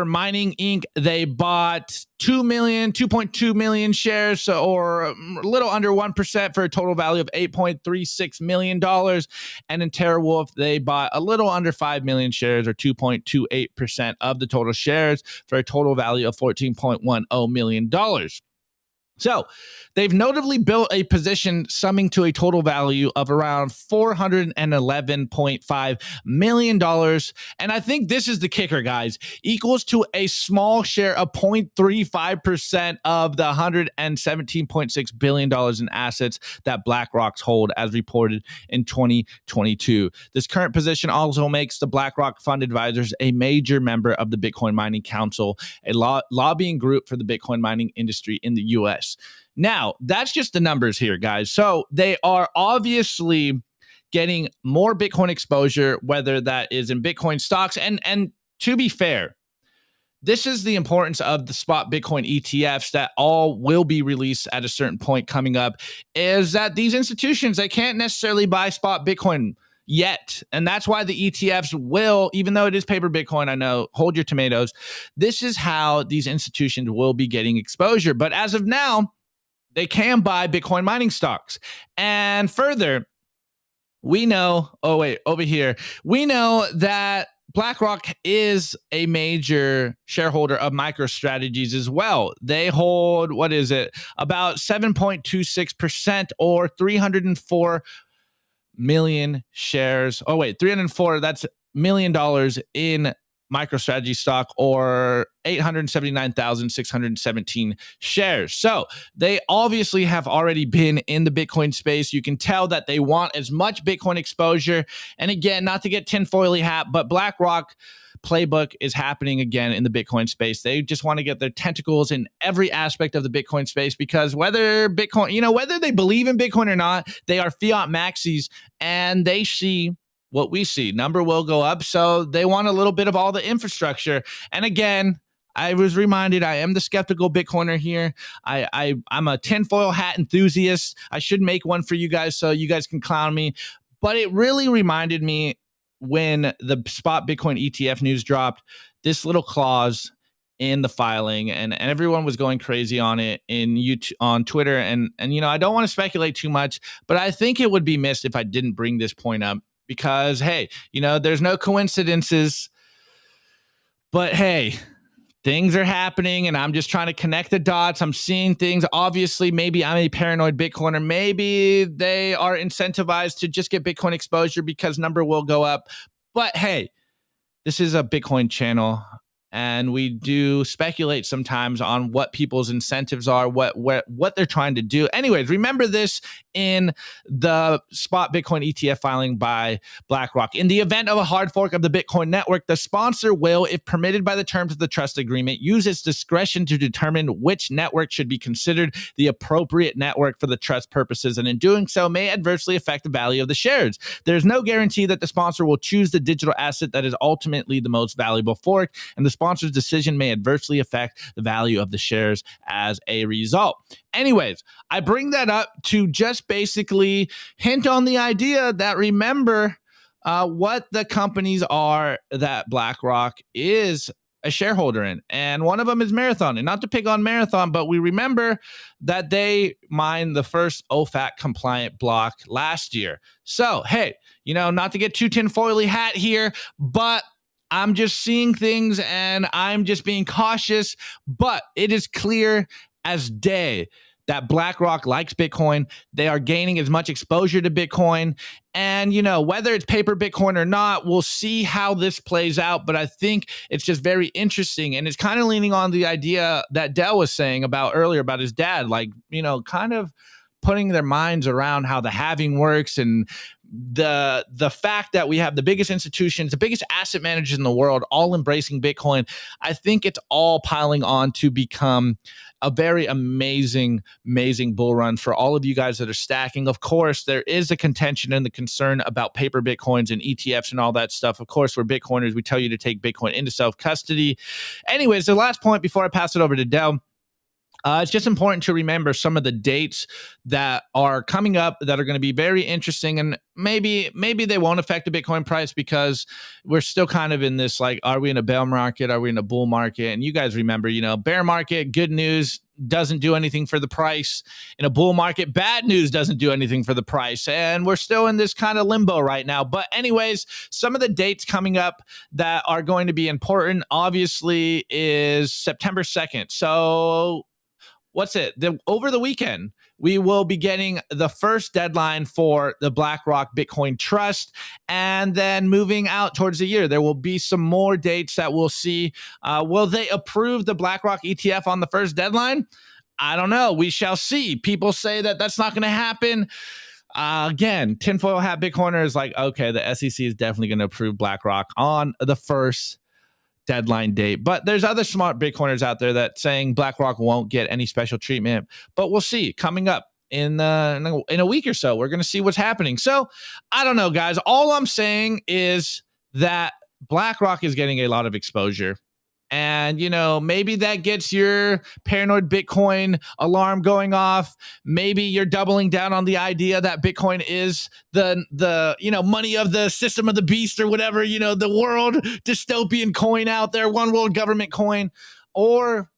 Mining Inc., they bought 2.2 million shares, or a little under 1%, for a total value of $8.36 million. And in TerraWolf, they bought a little under 5 million shares, or 2.28% of the total shares, for a total value of $14.10 million. So they've notably built a position summing to a total value of around $411.5 million. And I think this is the kicker, guys, equals to a small share of 0.35% of the $117.6 billion in assets that BlackRock's hold, as reported in 2022. This current position also makes the BlackRock Fund Advisors a major member of the Bitcoin Mining Council, a lobbying group for the Bitcoin mining industry in the U.S. Now, that's just the numbers here, guys. So they are obviously getting more Bitcoin exposure, whether that is in Bitcoin stocks. And to be fair, this is the importance of the spot Bitcoin ETFs that all will be released at a certain point coming up, is that these institutions, they can't necessarily buy spot Bitcoin yet. And that's why the ETFs will, even though it is paper Bitcoin, I know, hold your tomatoes. This is how these institutions will be getting exposure. But as of now, they can buy Bitcoin mining stocks. And further, we know, over here, we know that BlackRock is a major shareholder of MicroStrategies as well. They hold, what is it, about 7.26% or 304 million shares. Oh, wait, 304, that's $1 million in MicroStrategy stock, or 879,617 shares. So they obviously have already been in the Bitcoin space. You can tell that they want as much Bitcoin exposure. And again, not to get tinfoily hat, but BlackRock playbook is happening again in the Bitcoin space. They just want to get their tentacles in every aspect of the Bitcoin space, because whether Bitcoin, whether they believe in Bitcoin or not, they are fiat maxis, and they see what we see. Number will go up. So they want a little bit of all the infrastructure. And again, I was reminded, I am the skeptical Bitcoiner here. I'm a tinfoil hat enthusiast. I should make one for you guys so you guys can clown me. But it really reminded me when the spot Bitcoin ETF news dropped, this little clause in the filing, and everyone was going crazy on it on Twitter. And I don't want to speculate too much, but I think it would be missed if I didn't bring this point up. Because, hey, there's no coincidences, but hey, things are happening, and I'm just trying to connect the dots. I'm seeing things. Obviously, maybe I'm a paranoid Bitcoiner. Maybe they are incentivized to just get Bitcoin exposure because number will go up. But hey, this is a Bitcoin channel, and we do speculate sometimes on what people's incentives are, what they're trying to do. Anyways, remember this in the spot Bitcoin ETF filing by BlackRock. In the event of a hard fork of the Bitcoin network, the sponsor will, if permitted by the terms of the trust agreement, use its discretion to determine which network should be considered the appropriate network for the trust purposes, and in doing so may adversely affect the value of the shares. There's no guarantee that the sponsor will choose the digital asset that is ultimately the most valuable fork, and the sponsor's decision may adversely affect the value of the shares as a result. Anyways, I bring that up to just basically hint on the idea that, remember what the companies are that BlackRock is a shareholder in. And one of them is Marathon. And not to pick on Marathon, but we remember that they mined the first OFAC compliant block last year. So, hey, not to get too tinfoily hat here, but I'm just seeing things and I'm just being cautious. But it is clear as day that BlackRock likes Bitcoin. They are gaining as much exposure to Bitcoin. And, whether it's paper Bitcoin or not, we'll see how this plays out. But I think it's just very interesting. And it's kind of leaning on the idea that Dell was saying about earlier about his dad, kind of putting their minds around how the halving works, and the fact that we have the biggest institutions, the biggest asset managers in the world, all embracing Bitcoin. I think it's all piling on to become a very amazing bull run for all of you guys that are stacking. Of course, there is a contention and the concern about paper Bitcoins and ETFs and all that stuff. Of course, we're Bitcoiners. We tell you to take Bitcoin into self-custody. Anyways, the last point before I pass it over to Dell. It's just important to remember some of the dates that are coming up that are going to be very interesting, and maybe they won't affect the Bitcoin price because we're still kind of in this, are we in a bear market? Are we in a bull market? And you guys remember, bear market, good news doesn't do anything for the price. In a bull market, bad news doesn't do anything for the price. And we're still in this kind of limbo right now. But anyways, some of the dates coming up that are going to be important, obviously, is September 2nd. So over the weekend, we will be getting the first deadline for the BlackRock Bitcoin Trust. And then moving out towards the year, there will be some more dates that we'll see. Will they approve the BlackRock ETF on the first deadline? I don't know. We shall see. People say that that's not going to happen. Again, tinfoil hat Bitcoiner is okay, the SEC is definitely going to approve BlackRock on the first deadline date. But there's other smart Bitcoiners out there that saying BlackRock won't get any special treatment. But we'll see. Coming up in a week or so, we're going to see what's happening. So I don't know, guys. All I'm saying is that BlackRock is getting a lot of exposure. And, maybe that gets your paranoid Bitcoin alarm going off. Maybe you're doubling down on the idea that Bitcoin is the money of the system of the beast, or whatever, the world dystopian coin out there, one world government coin. Or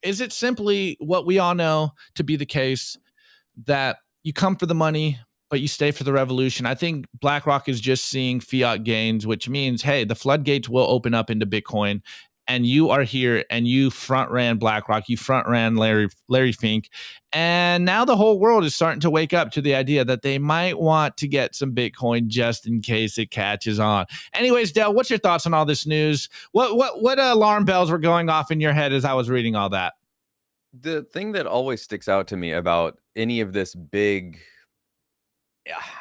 is it simply what we all know to be the case, that you come for the money, but you stay for the revolution. I think BlackRock is just seeing fiat gains, which means, hey, the floodgates will open up into Bitcoin. And you are here and you front ran BlackRock, you front ran Larry Fink. And now the whole world is starting to wake up to the idea that they might want to get some Bitcoin just in case it catches on. Anyways, Dell, what's your thoughts on all this news? What alarm bells were going off in your head as I was reading all that? The thing that always sticks out to me about any of this big,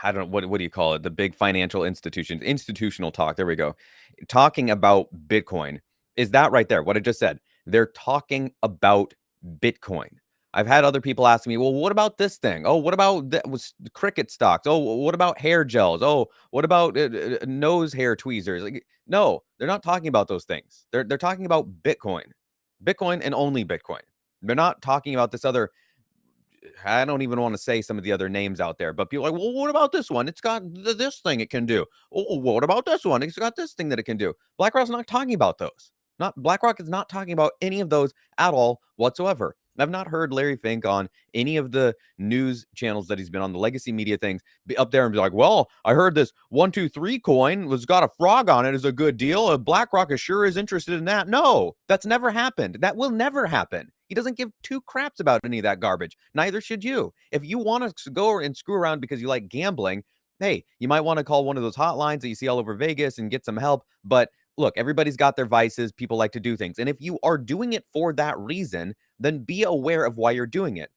I don't know, what do you call it? The big financial institutions, institutional talk. There we go. Talking about Bitcoin is that right there. What I just said. They're talking about Bitcoin. I've had other people ask me, well, what about this thing? Oh, what about that was cricket stocks? Oh, what about hair gels? Oh, what about nose hair tweezers? Like, no, they're not talking about those things. They're talking about Bitcoin, Bitcoin and only Bitcoin. They're not talking about this other. I don't even want to say some of the other names out there, but people are like, well, what about this one? It's got this thing it can do. Oh, what about this one? It's got this thing that it can do. BlackRock's not talking about those. BlackRock is not talking about any of those at all whatsoever. I've not heard Larry Fink on any of the news channels that he's been on, the legacy media things, be up there and be like, well, I heard this 123 coin was got a frog on it is a good deal. BlackRock is sure is interested in that. No, that's never happened. That will never happen. He doesn't give two craps about any of that garbage. Neither should you. If you want to go and screw around because you like gambling, hey, you might want to call one of those hotlines that you see all over Vegas and get some help. But look, everybody's got their vices. People like to do things. And if you are doing it for that reason, then be aware of why you're doing it.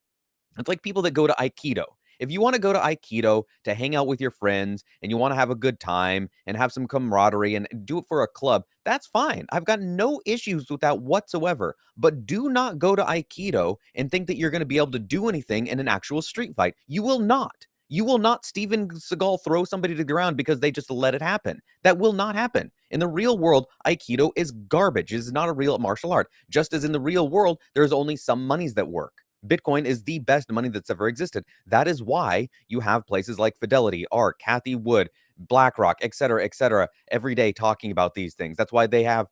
It's like people that go to Aikido. If you want to go to Aikido to hang out with your friends and you want to have a good time and have some camaraderie and do it for a club, that's fine. I've got no issues with that whatsoever. But do not go to Aikido and think that you're going to be able to do anything in an actual street fight. You will not. You will not Steven Seagal throw somebody to the ground because they just let it happen. That will not happen. In the real world, Aikido is garbage. It is not a real martial art. Just as in the real world, there's only some monies that work. Bitcoin is the best money that's ever existed. That is why you have places like Fidelity, ARK, Cathie Wood, BlackRock, et cetera, every day talking about these things. That's why they have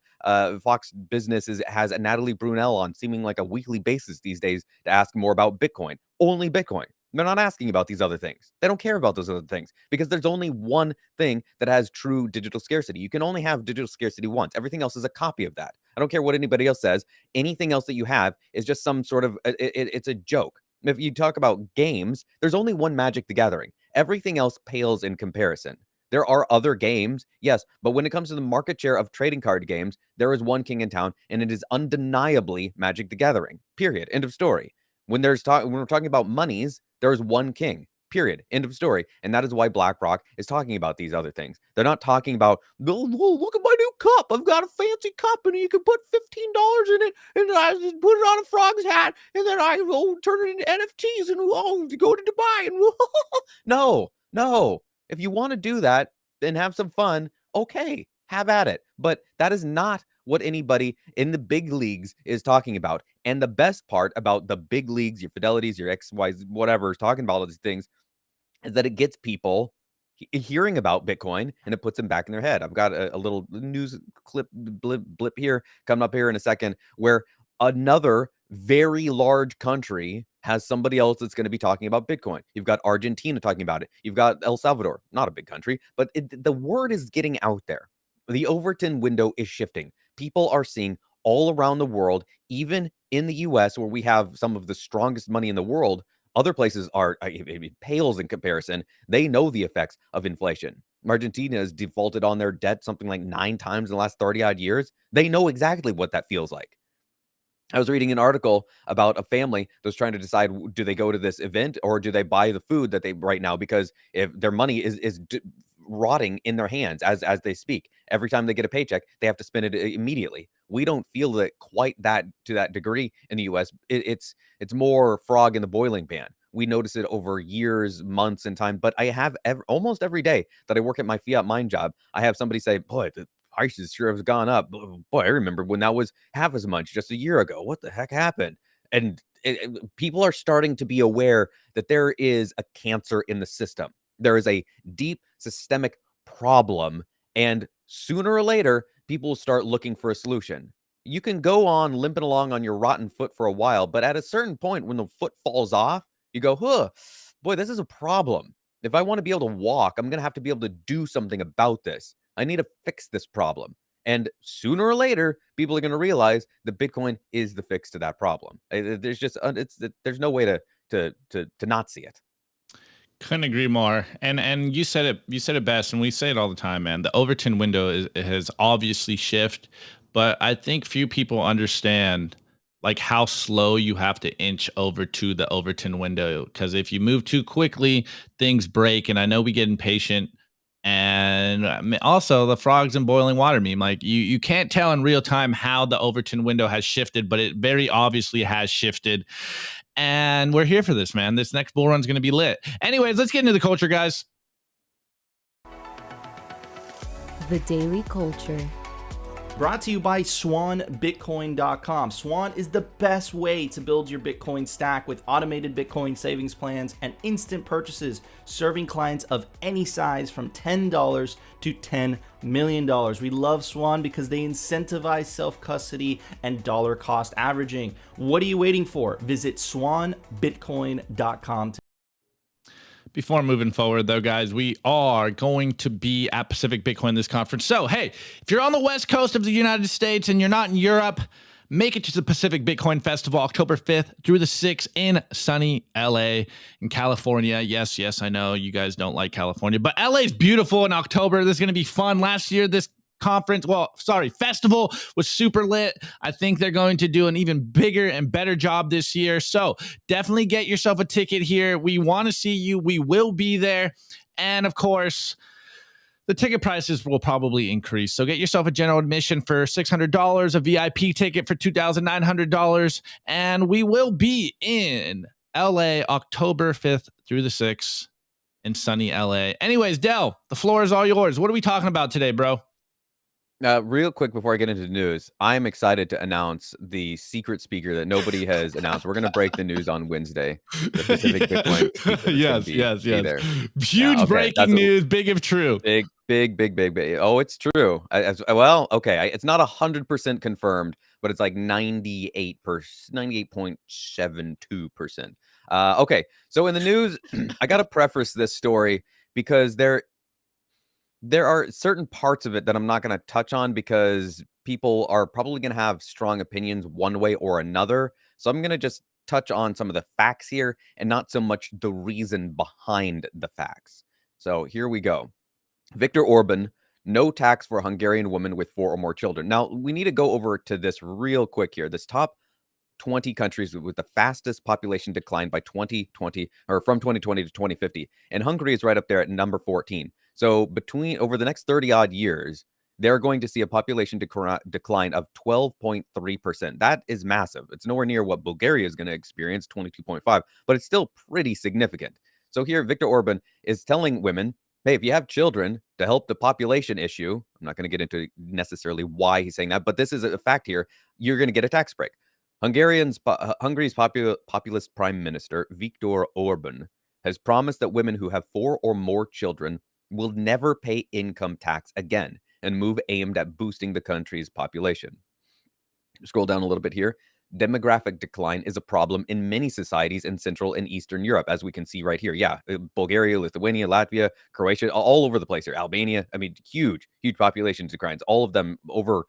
Fox Business has a Natalie Brunell on seeming like a weekly basis these days to ask more about Bitcoin. Only Bitcoin. They're not asking about these other things. They don't care about those other things because there's only one thing that has true digital scarcity. You can only have digital scarcity once. Everything else is a copy of that. I don't care what anybody else says. Anything else that you have is just some sort of, it's a joke. If you talk about games, there's only one Magic the Gathering. Everything else pales in comparison. There are other games, yes, but when it comes to the market share of trading card games, there is one king in town, and it is undeniably Magic the Gathering. Period. End of story. When we're talking about monies, there is one king. Period. End of story. And that is why BlackRock is talking about these other things. They're not talking about, oh, look at my new cup. I've got a fancy cup, and you can put $15 in it, and I just put it on a frog's hat, and then I will turn it into NFTs, and go to Dubai. And no. If you want to do that and have some fun, okay, have at it. But that is not what anybody in the big leagues is talking about. And the best part about the big leagues, your Fidelities, your XYs, whatever, is talking about all these things, is that it gets people hearing about Bitcoin and it puts them back in their head. I've got a little news clip blip here coming up here in a second where another very large country has somebody else that's going to be talking about Bitcoin. You've got Argentina talking about it. You've got El Salvador, not a big country, but the word is getting out there. The Overton window is shifting. People are seeing all around the world, even in the US, where we have some of the strongest money in the world. Other places are, it pales in comparison. They know the effects of inflation. Argentina has defaulted on their debt something like 9 times in the last 30 odd years. They know exactly what that feels like. I was reading an article about a family that was trying to decide, do they go to this event or do they buy the food that they right now, because if their money is rotting in their hands as they speak. Every time they get a paycheck, they have to spend it immediately. We don't feel it quite that to that degree in the US. It's more frog in the boiling pan. We notice it over years, months, and time. But I have almost every day that I work at my fiat mine job, I have somebody say, boy, the prices sure have gone up. Boy, I remember when that was half as much just a year ago. What the heck happened? And people are starting to be aware that there is a cancer in the system. There is a deep systemic problem, and sooner or later, people will start looking for a solution. You can go on limping along on your rotten foot for a while, but at a certain point, when the foot falls off, you go, boy, this is a problem. If I want to be able to walk, I'm going to have to be able to do something about this. I need to fix this problem. And sooner or later, people are going to realize that Bitcoin is the fix to that problem. There's just there's no way to not see it. Couldn't agree more. And you said it best, and we say it all the time, man. The Overton window has obviously shifted, but I think few people understand like how slow you have to inch over to the Overton window, because if you move too quickly, things break. And I know we get impatient. And also the frogs in boiling water meme, like you can't tell in real time how the Overton window has shifted, but it very obviously has shifted. And we're here for this, man. This next bull run's going to be lit. Anyways, let's get into the culture, guys. The Daily Culture. Brought to you by SwanBitcoin.com. Swan is the best way to build your Bitcoin stack with automated Bitcoin savings plans and instant purchases, serving clients of any size from $10 to $10 million. We love Swan because they incentivize self-custody and dollar cost averaging. What are you waiting for? Visit SwanBitcoin.com. Before moving forward, though, guys, we are going to be at Pacific Bitcoin this conference. So, hey, if you're on the west coast of the United States and you're not in Europe, make it to the Pacific Bitcoin Festival, October 5th through the 6th in sunny LA in California. Yes, I know you guys don't like California, but LA is beautiful in October. This is going to be fun. Last year, this festival was super lit. I think they're going to do an even bigger and better job this year. So definitely get yourself a ticket here. We want to see you. We will be there. And of course, the ticket prices will probably increase. So get yourself a general admission for $600, a VIP ticket for $2,900. And we will be in LA October 5th through the 6th in sunny LA. Anyways, Del, the floor is all yours. What are we talking about today, bro? Real quick before I get into the news, I'm excited to announce the secret speaker that nobody has announced. We're going to break the news on Wednesday. The Pacific Bitcoin speaker yes. there. Huge breaking news, big if true. Big. Oh, it's true. It's not 100% confirmed, but it's like 98.72%. Okay, so in the news, I got to preface this story because there are certain parts of it that I'm not going to touch on because people are probably going to have strong opinions one way or another. So I'm going to just touch on some of the facts here and not so much the reason behind the facts. So here we go. Viktor Orban, no tax for Hungarian women with 4 or more children. Now, we need to go over to this real quick here. This top 20 countries with the fastest population decline by 2020 or from 2020 to 2050. And Hungary is right up there at number 14. So over the next 30 odd years, they're going to see a population decline of 12.3%. That is massive. It's nowhere near what Bulgaria is going to experience, 22.5, but it's still pretty significant. So here, Viktor Orban is telling women, hey, if you have children, to help the population issue, I'm not going to get into necessarily why he's saying that, but this is a fact here, you're going to get a tax break. Hungary's populist prime minister, Viktor Orban, has promised that women who have 4 or more children will never pay income tax again, and move aimed at boosting the country's population. Scroll down a little bit here. Demographic decline is a problem in many societies in Central and Eastern Europe, as we can see right here. Yeah, Bulgaria, Lithuania, Latvia, Croatia, all over the place here. Albania, I mean, huge population declines, all of them over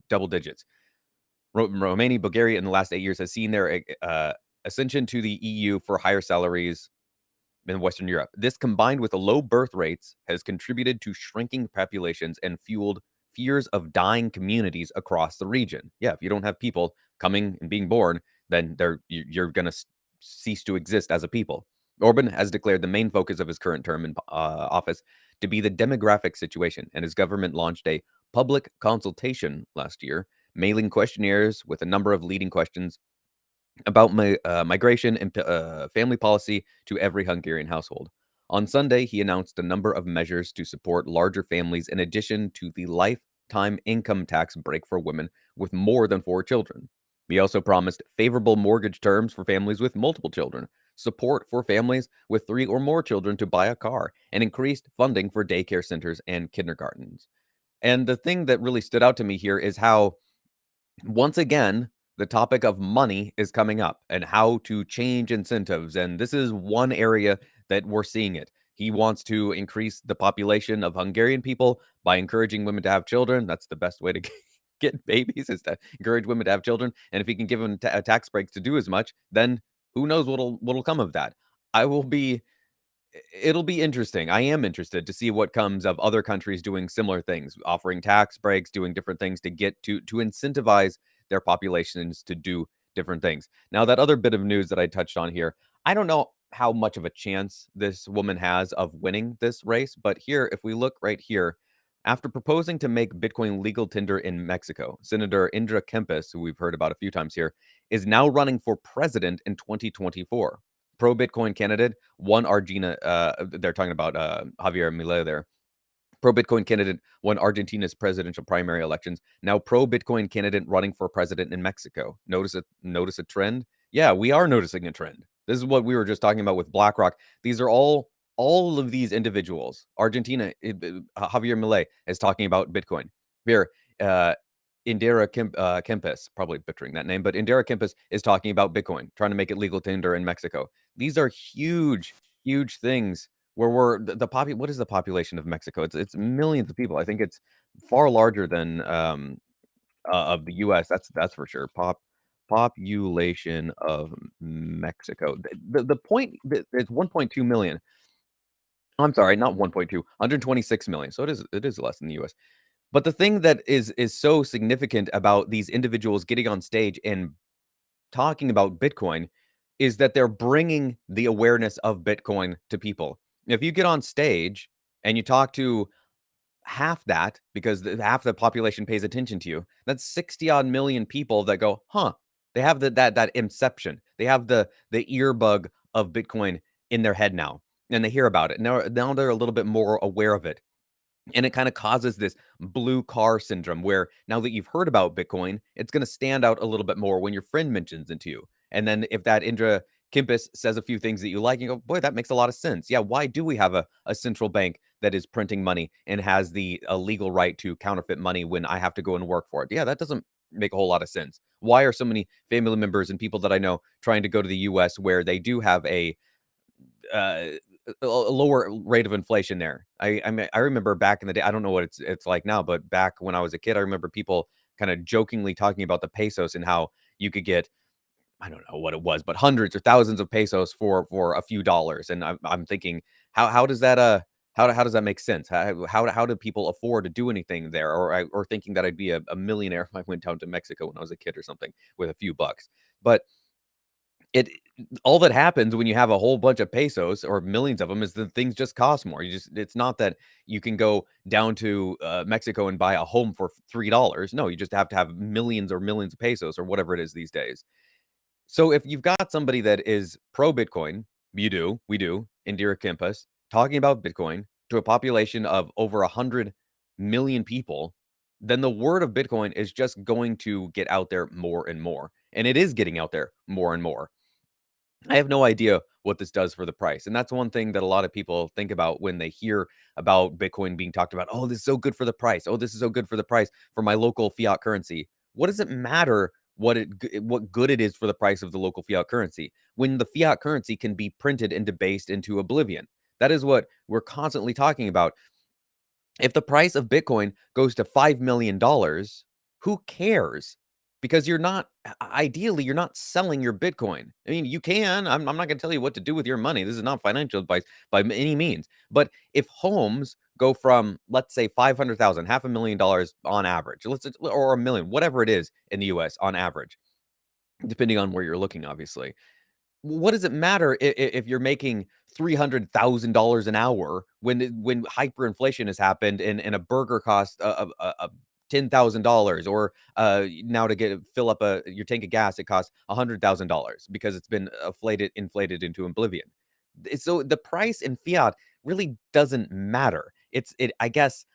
double digits. Romania, Bulgaria in the last 8 years has seen their ascension to the EU for higher salaries in Western Europe. This, combined with the low birth rates, has contributed to shrinking populations and fueled fears of dying communities across the region. Yeah, if you don't have people coming and being born, then you're going to cease to exist as a people. Orban has declared the main focus of his current term in office to be the demographic situation, and his government launched a public consultation last year, mailing questionnaires with a number of leading questions about migration and family policy to every Hungarian household. On Sunday, he announced a number of measures to support larger families in addition to the lifetime income tax break for women with more than 4 children. He also promised favorable mortgage terms for families with multiple children, support for families with 3 or more children to buy a car, and increased funding for daycare centers and kindergartens. And the thing that really stood out to me here is how, once again, the topic of money is coming up and how to change incentives. And this is one area that we're seeing it. He wants to increase the population of Hungarian people by encouraging women to have children. That's the best way to get babies, is to encourage women to have children. And if he can give them tax breaks to do as much, then who knows what'll come of that. It'll be interesting. I am interested to see what comes of other countries doing similar things, offering tax breaks, doing different things to get to incentivize their populations to do different things. Now, that other bit of news that I touched on here, I don't know how much of a chance this woman has of winning this race, but here, if we look right here, after proposing to make Bitcoin legal tender in Mexico, Senator Indra Kempis, who we've heard about a few times here, is now running for president in 2024. Pro-Bitcoin candidate, won Argentina, they're talking about Javier Milei there. Pro-Bitcoin candidate won Argentina's presidential primary elections. Now pro-Bitcoin candidate running for president in Mexico. Notice a trend? Yeah, we are noticing a trend. This is what we were just talking about with Blackrock. These are all of these individuals. Argentina, Javier Milei is talking about Bitcoin. Here, Indira Kempis, probably butchering that name, but Indira Kempis is talking about Bitcoin, trying to make it legal tender in Mexico. These are huge, huge things where what is the population of Mexico? It's millions of people. I think it's far larger than of the US. That's for sure. Population of Mexico. The point, it's 1.2 million. I'm sorry, not 1.2, 126 million. So it is less than the US. But the thing that is so significant about these individuals getting on stage and talking about Bitcoin is that they're bringing the awareness of Bitcoin to people. If you get on stage and you talk to half that, because half the population pays attention to you, that's 60 odd million people that go, huh, they have that inception. They have the earbug of Bitcoin in their head now, and they hear about it. Now they're a little bit more aware of it. And it kind of causes this blue car syndrome where now that you've heard about Bitcoin, it's going to stand out a little bit more when your friend mentions it to you. And then if that Indra Kempis says a few things that you like, you go, boy, that makes a lot of sense. Yeah, why do we have a central bank that is printing money and has the legal right to counterfeit money when I have to go and work for it? Yeah, that doesn't make a whole lot of sense. Why are so many family members and people that I know trying to go to the US where they do have a lower rate of inflation there? I mean, I remember back in the day, I don't know what it's like now, but back when I was a kid, I remember people kind of jokingly talking about the pesos and how you could get, I don't know what it was, but hundreds or thousands of pesos for a few dollars. And I'm thinking, how does that how does that make sense? How do people afford to do anything there? Or thinking that I'd be a millionaire if I went down to Mexico when I was a kid or something with a few bucks. But it all that happens when you have a whole bunch of pesos or millions of them is that things just cost more. It's not that you can go down to Mexico and buy a home for $3. No, you just have to have millions or millions of pesos or whatever it is these days. So if you've got somebody that is pro Bitcoin, we do, Indira Kempis, talking about Bitcoin to a population of over 100 million people, then the word of Bitcoin is just going to get out there more and more. And it is getting out there more and more. I have no idea what this does for the price. And that's one thing that a lot of people think about when they hear about Bitcoin being talked about. Oh, this is so good for the price. Oh, this is so good for the price for my local fiat currency. What does it matter what good it is for the price of the local fiat currency when the fiat currency can be printed and debased into oblivion? That is what we're constantly talking about. If the price of Bitcoin goes to $5 million, who cares? Because ideally, you're not selling your Bitcoin. I mean, you can. I'm not going to tell you what to do with your money. This is not financial advice by any means. But if homes go from, let's say, 500,000, $500,000 on average, or a million, whatever it is in the US on average, depending on where you're looking, obviously. What does it matter if you're making $300,000 an hour when hyperinflation has happened and a burger costs $10,000, or now to fill up your tank of gas, it costs $100,000 because it's been inflated into oblivion. So the price in fiat really doesn't matter. I guess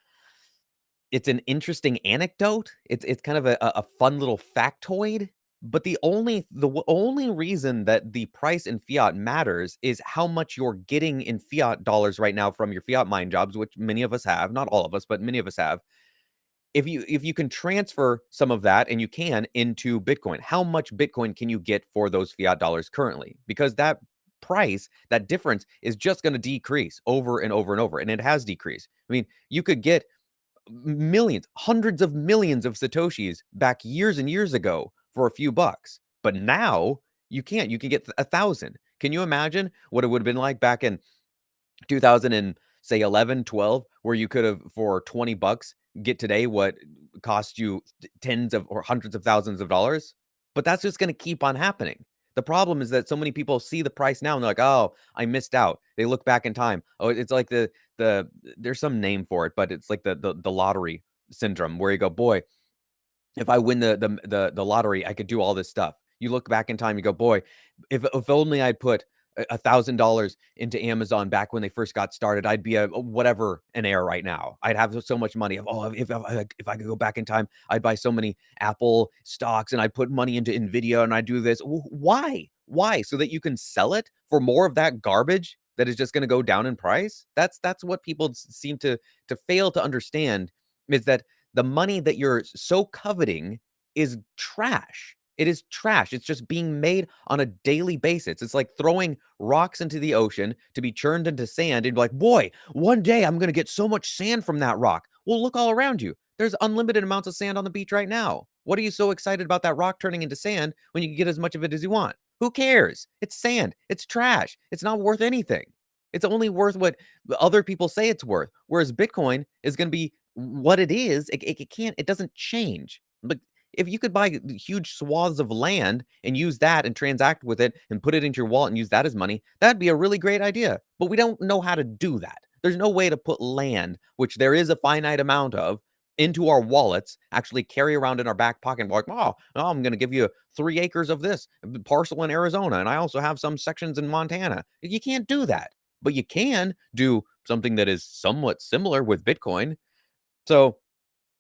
it's an interesting anecdote. It's kind of a fun little factoid. But the only reason that the price in fiat matters is how much you're getting in fiat dollars right now from your fiat mine jobs, which many of us have, not all of us, but many of us have. if you can transfer some of that, and you can, into Bitcoin, how much Bitcoin can you get for those fiat dollars currently? Because that price, that difference is just going to decrease over and over and over, and it has decreased. I mean, you could get millions, hundreds of millions of Satoshis back years and years ago for a few bucks, but now you can't. You can get 1,000. Can you imagine what it would have been like back in 2000 and say 11, 12, where you could have for 20 bucks get today what cost you tens of or hundreds of thousands of dollars? But that's just going to keep on happening. The problem is that so many people see the price now and they're like, "Oh, I missed out." They look back in time. Oh, it's like the there's some name for it, but it's like the lottery syndrome, where you go, "Boy, if I win the lottery, I could do all this stuff." You look back in time, you go, "Boy, if only I'd put $1,000 into Amazon back when they first got started, I'd be a whatever an heir right now. I'd have so much money. Oh, if I could go back in time, I'd buy so many Apple stocks, and I'd put money into Nvidia, and I'd do this." Why? Why? So that you can sell it for more of that garbage that is just going to go down in price? That's what people seem to fail to understand, is that the money that you're so coveting is trash. It is trash. It's just being made on a daily basis. It's like throwing rocks into the ocean to be churned into sand and be like, "Boy, one day I'm going to get so much sand from that rock." Well, look all around you. There's unlimited amounts of sand on the beach right now. What are you so excited about that rock turning into sand when you can get as much of it as you want? Who cares? It's sand. It's trash. It's not worth anything. It's only worth what other people say it's worth. Whereas Bitcoin is going to be what it is. It doesn't change. But if you could buy huge swaths of land and use that and transact with it and put it into your wallet and use that as money, that'd be a really great idea. But we don't know how to do that. There's no way to put land, which there is a finite amount of, into our wallets, actually carry around in our back pocket and be like, "Oh, I'm going to give you 3 acres of this parcel in Arizona, and I also have some sections in Montana." You can't do that. But you can do something that is somewhat similar with Bitcoin. So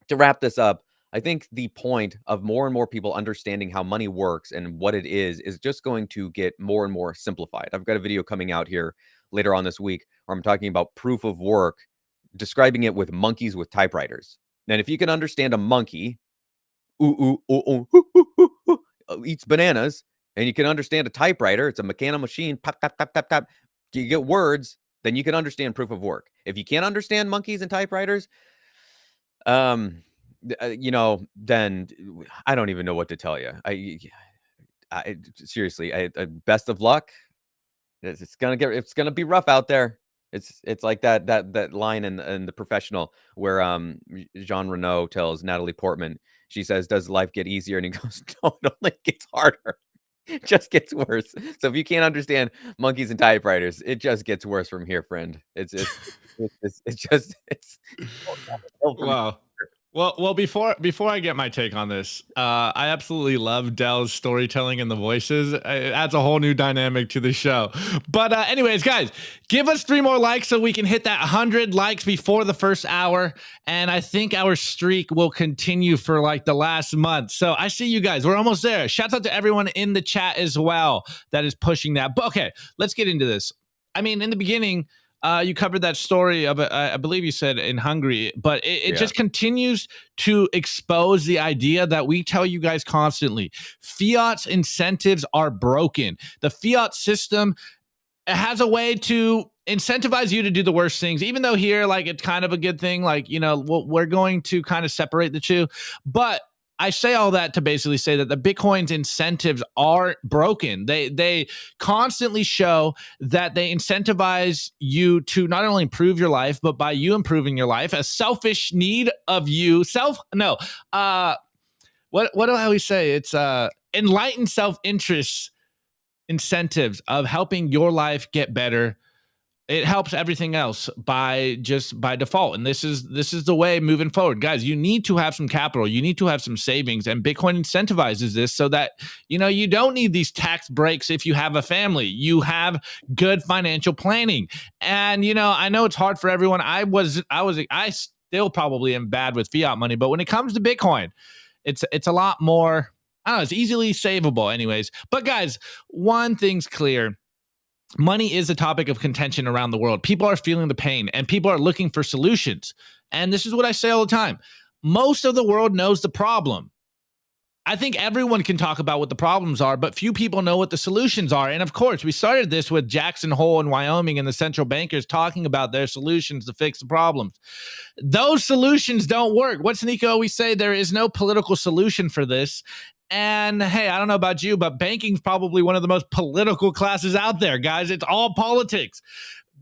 to wrap this up, I think the point of more and more people understanding how money works and what it is just going to get more and more simplified. I've got a video coming out here later on this week where I'm talking about proof of work, describing it with monkeys with typewriters. And if you can understand a monkey, eats bananas, and you can understand a typewriter, it's a mechanical machine, tap, tap, tap, tap, tap, you get words, then you can understand proof of work. If you can't understand monkeys and typewriters, then I don't even know what to tell you. I seriously, best of luck. It's gonna be rough out there. It's like that line in The Professional where Jean Reno tells Natalie Portman, she says, "Does life get easier?" And he goes, "No, it only gets harder." It just gets worse. So if you can't understand monkeys and typewriters, it just gets worse from here, friend. It's Wow. Well, before I get my take on this, I absolutely love Dell's storytelling and the voices. It adds a whole new dynamic to the show. But anyways, guys, give us 3 more likes so we can hit that 100 likes before the first hour. And I think our streak will continue for like the last month. So I see you guys. We're almost there. Shout out to everyone in the chat as well that is pushing that. But okay, let's get into this. I mean, in the beginning, you covered that story of, I believe you said in Hungary, but it just continues to expose the idea that we tell you guys constantly. Fiat's incentives are broken. The fiat system has a way to incentivize you to do the worst things, even though here, like, it's kind of a good thing. Like, we're going to kind of separate the two. But I say all that to basically say that the Bitcoin's incentives are broken. They constantly show that they incentivize you to not only improve your life, but by you improving your life, a selfish need of you. What do I always say? It's enlightened self-interest incentives of helping your life get better. It helps everything else by default. And this is the way moving forward. Guys, you need to have some capital. You need to have some savings. And Bitcoin incentivizes this so that, you don't need these tax breaks if you have a family. You have good financial planning. And, I know it's hard for everyone. I still probably am bad with fiat money. But when it comes to Bitcoin, it's a lot more, I don't know, it's easily savable anyways. But guys, one thing's clear. Money is a topic of contention around the world. People are feeling the pain and people are looking for solutions. And this is what I say all the time. most of the world knows the problem. I think everyone can talk about what the problems are, but few people know what the solutions are. And of course, we started this with Jackson Hole in Wyoming and the central bankers talking about their solutions to fix the problems. Those solutions don't work. What's Nico always say? There is no political solution for this. And hey, I don't know about you, but banking's probably one of the most political classes out there, guys. It's all politics.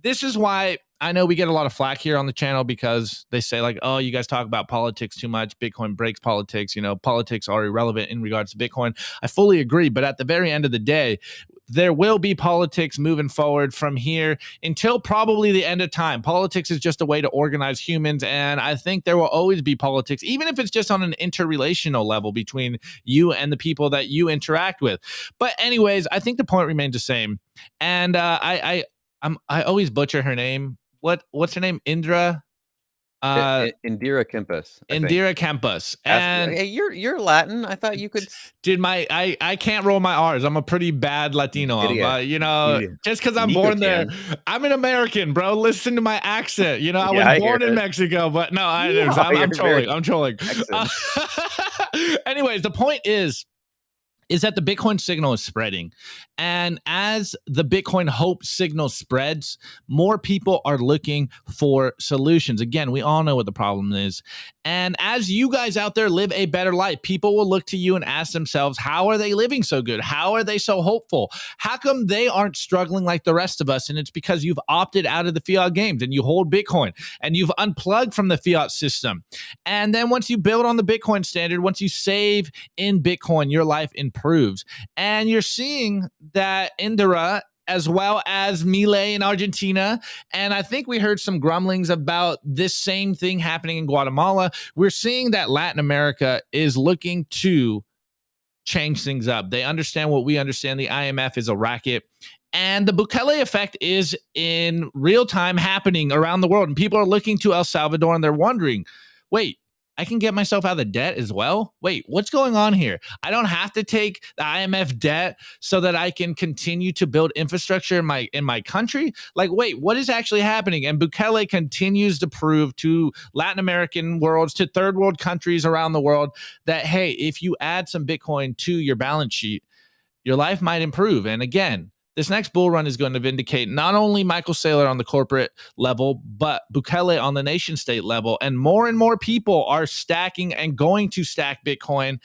This is why I know we get a lot of flack here on the channel because they say like, oh, you guys talk about politics too much. Bitcoin breaks politics. You know, politics are irrelevant in regards to Bitcoin. I fully agree. But at the very end of the day, there will be politics moving forward from here until probably the end of time. Politics is just a way to organize humans. And I think there will always be politics, even if it's just on an interrelational level between you and the people that you interact with. But anyways, I think the point remains the same. And I always butcher her name. What's her name? Indira Kempis. Indira Kempis. And hey, you're Latin. I thought you could. Dude, I can't roll my R's. I'm a pretty bad Latino. Just because I'm born there, I'm an American, bro. Listen to my accent. You know, I was born in Mexico, but no, I'm trolling. Anyways, the point is that the Bitcoin signal is spreading. And as the Bitcoin hope signal spreads, more people are looking for solutions. Again, we all know what the problem is. And as you guys out there live a better life, people will look to you and ask themselves, how are they living so good? How are they so hopeful? How come they aren't struggling like the rest of us? And it's because you've opted out of the fiat games and you hold Bitcoin and you've unplugged from the fiat system. And then once you build on the Bitcoin standard, once you save in Bitcoin, your life improves. And you're seeing that Indira, as well as Milei in Argentina. And I think we heard some grumblings about this same thing happening in Guatemala. We're seeing that Latin America is looking to change things up. They understand what we understand. The IMF is a racket. And the Bukele effect is in real time happening around the world. And people are looking to El Salvador and they're wondering, wait, I can get myself out of the debt as well? Wait, what's going on here? I don't have to take the IMF debt so that I can continue to build infrastructure in my country? Like, wait, what is actually happening? And Bukele continues to prove to Latin American worlds, to third world countries around the world that, hey, if you add some Bitcoin to your balance sheet, your life might improve. And again, this next bull run is going to vindicate not only Michael Saylor on the corporate level, but Bukele on the nation state level. And more people are stacking and going to stack Bitcoin.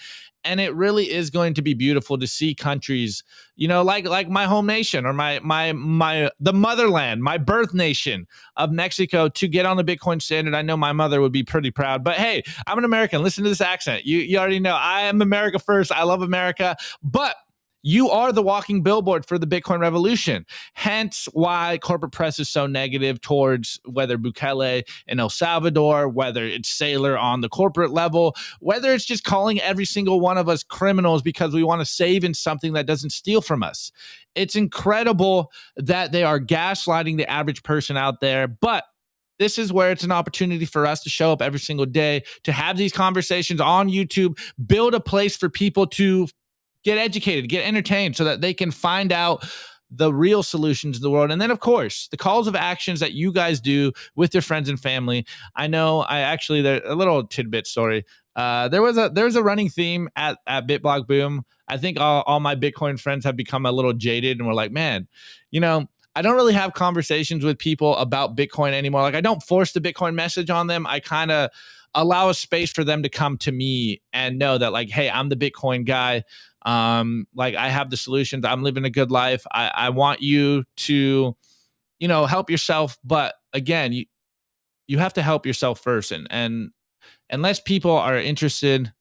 And it really is going to be beautiful to see countries, you know, like my home nation or the motherland, my birth nation of Mexico, to get on the Bitcoin standard. I know my mother would be pretty proud, but hey, I'm an American. Listen to this accent. You already know I am America first. I love America, but you are the walking billboard for the Bitcoin revolution. Hence why corporate press is so negative towards whether Bukele in El Salvador, whether it's Saylor on the corporate level, whether it's just calling every single one of us criminals because we want to save in something that doesn't steal from us. It's incredible that they are gaslighting the average person out there, but this is where it's an opportunity for us to show up every single day, to have these conversations on YouTube, build a place for people to get educated, get entertained so that they can find out the real solutions in the world. And then, of course, the calls of actions that you guys do with your friends and family. I know there's a little tidbit story. There was a running theme at BitBlock Boom. I think all my Bitcoin friends have become a little jaded and we're like, man, you know, I don't really have conversations with people about Bitcoin anymore. Like, I don't force the Bitcoin message on them. I kind of allow a space for them to come to me and know that, like, hey, I'm the Bitcoin guy. Like, I have the solutions. I'm living a good life. I want you to, you know, help yourself. But again, you have to help yourself first. And unless people are interested,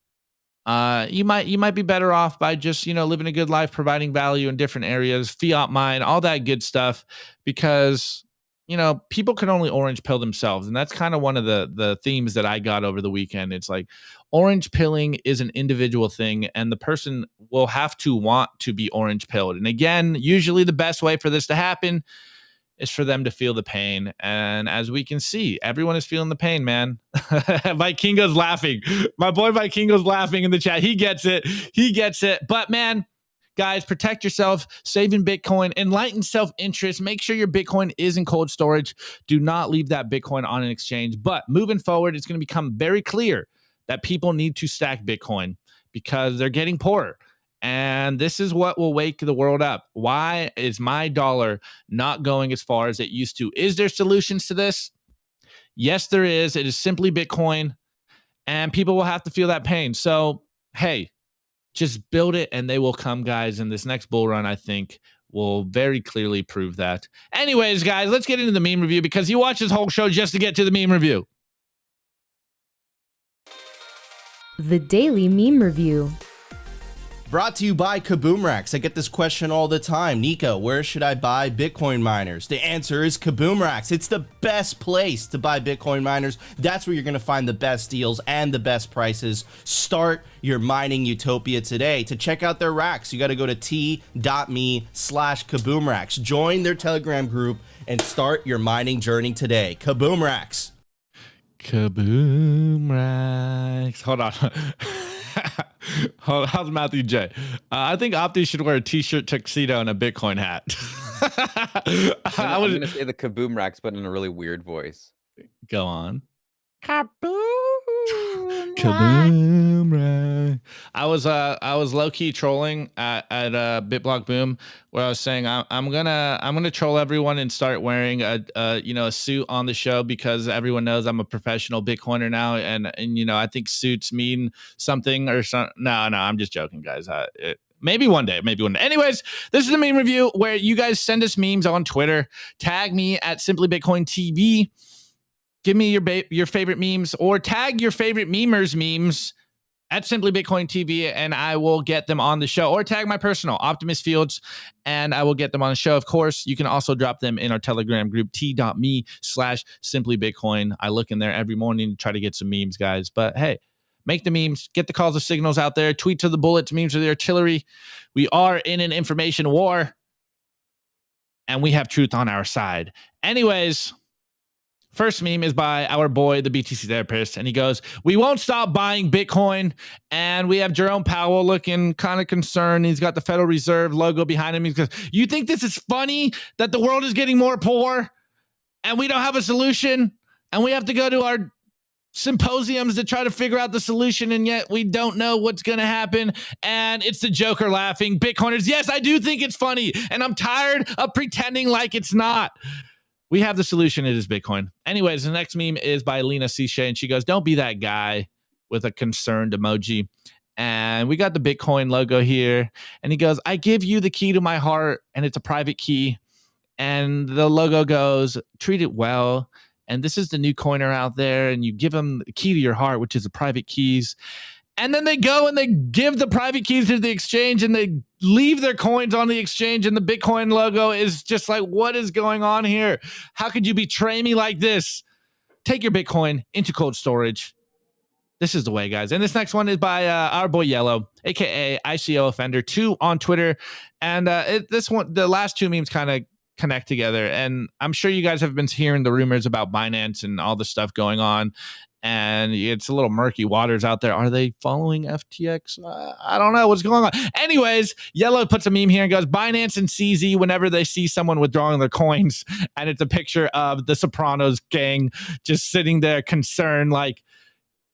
you might be better off by just, you know, living a good life, providing value in different areas, fiat mine, all that good stuff, because, you know, people can only orange pill themselves. And that's kind of one of the themes that I got over the weekend. It's like, orange pilling is an individual thing, and the person will have to want to be orange pilled. And again, usually the best way for this to happen is for them to feel the pain. And as we can see, everyone is feeling the pain, man. Vikingo's laughing. My boy Vikingo's laughing in the chat. He gets it. But man, guys, protect yourself, save in Bitcoin, enlighten self-interest, make sure your Bitcoin is in cold storage. Do not leave that Bitcoin on an exchange. But moving forward, it's going to become very clear that people need to stack Bitcoin because they're getting poorer. And this is what will wake the world up. Why is my dollar not going as far as it used to? Is there solutions to this? Yes, there is. It is simply Bitcoin, and people will have to feel that pain. So, hey, just build it and they will come, guys. And this next bull run, I think, will very clearly prove that. Anyways, guys, let's get into the meme review because you watch this whole show just to get to the meme review. The Daily Meme Review. Brought to you by Kaboomracks. I get this question all the time. Nico, where should I buy Bitcoin miners? The answer is Kaboomracks. It's the best place to buy Bitcoin miners. That's where you're going to find the best deals and the best prices. Start your mining utopia today. To check out their racks, you got to go to t.me/Kaboomracks. Join their Telegram group and start your mining journey today. Kaboomracks. Kaboomracks. Hold on. How's Matthew J? I think Opti should wear a t-shirt tuxedo and a Bitcoin hat. I'm going to say the Kaboom Racks, but in a really weird voice. Go on. Kaboom! Kaboom! I was low key trolling at BitBlock Boom, where I was saying I'm gonna troll everyone and start wearing a suit on the show because everyone knows I'm a professional Bitcoiner now, and I think suits mean something or something. No, I'm just joking, guys. Maybe one day. Anyways, this is a meme review where you guys send us memes on Twitter, tag me at simplybitcointv. Give me your favorite memes or tag your favorite memers memes at simplybitcointv and I will get them on the show, or tag my personal Optimus Fields and I will get them on the show. Of course, you can also drop them in our Telegram group, t.me/simplybitcoin. I look in there every morning to try to get some memes, guys. But hey, make the memes, get the calls of signals out there, tweet to the bullets, memes to the artillery. We are in an information war and we have truth on our side. Anyways, first meme is by our boy, the BTC therapist, and he goes, "We won't stop buying Bitcoin." And we have Jerome Powell looking kind of concerned. He's got the Federal Reserve logo behind him. He goes, "You think this is funny that the world is getting more poor and we don't have a solution and we have to go to our symposiums to try to figure out the solution, and yet we don't know what's going to happen?" And it's the Joker laughing. Bitcoiners, yes, I do think it's funny, and I'm tired of pretending like it's not. We have the solution. It is Bitcoin. Anyways, the next meme is by Lena Sichet, and she goes, "Don't be that guy," with a concerned emoji. And we got the Bitcoin logo here. And he goes, "I give you the key to my heart," and it's a private key. And the logo goes, "Treat it well. And this is the new coiner out there. And you give them the key to your heart, which is the private keys." And then they go and they give the private keys to the exchange and they leave their coins on the exchange, and the Bitcoin logo is just like, what is going on here? How could you betray me like this? Take your Bitcoin into cold storage. This is the way, guys. And this next one is by our boy Yellow, aka ICO Offender 2 on Twitter. And the last two memes kind of connect together. And I'm sure you guys have been hearing the rumors about Binance and all the stuff going on. And it's a little murky waters out there. Are they following FTX? I don't know what's going on. Anyways, Yellow puts a meme here and goes, "Binance and CZ whenever they see someone withdrawing their coins." And it's a picture of the Sopranos gang just sitting there concerned, like,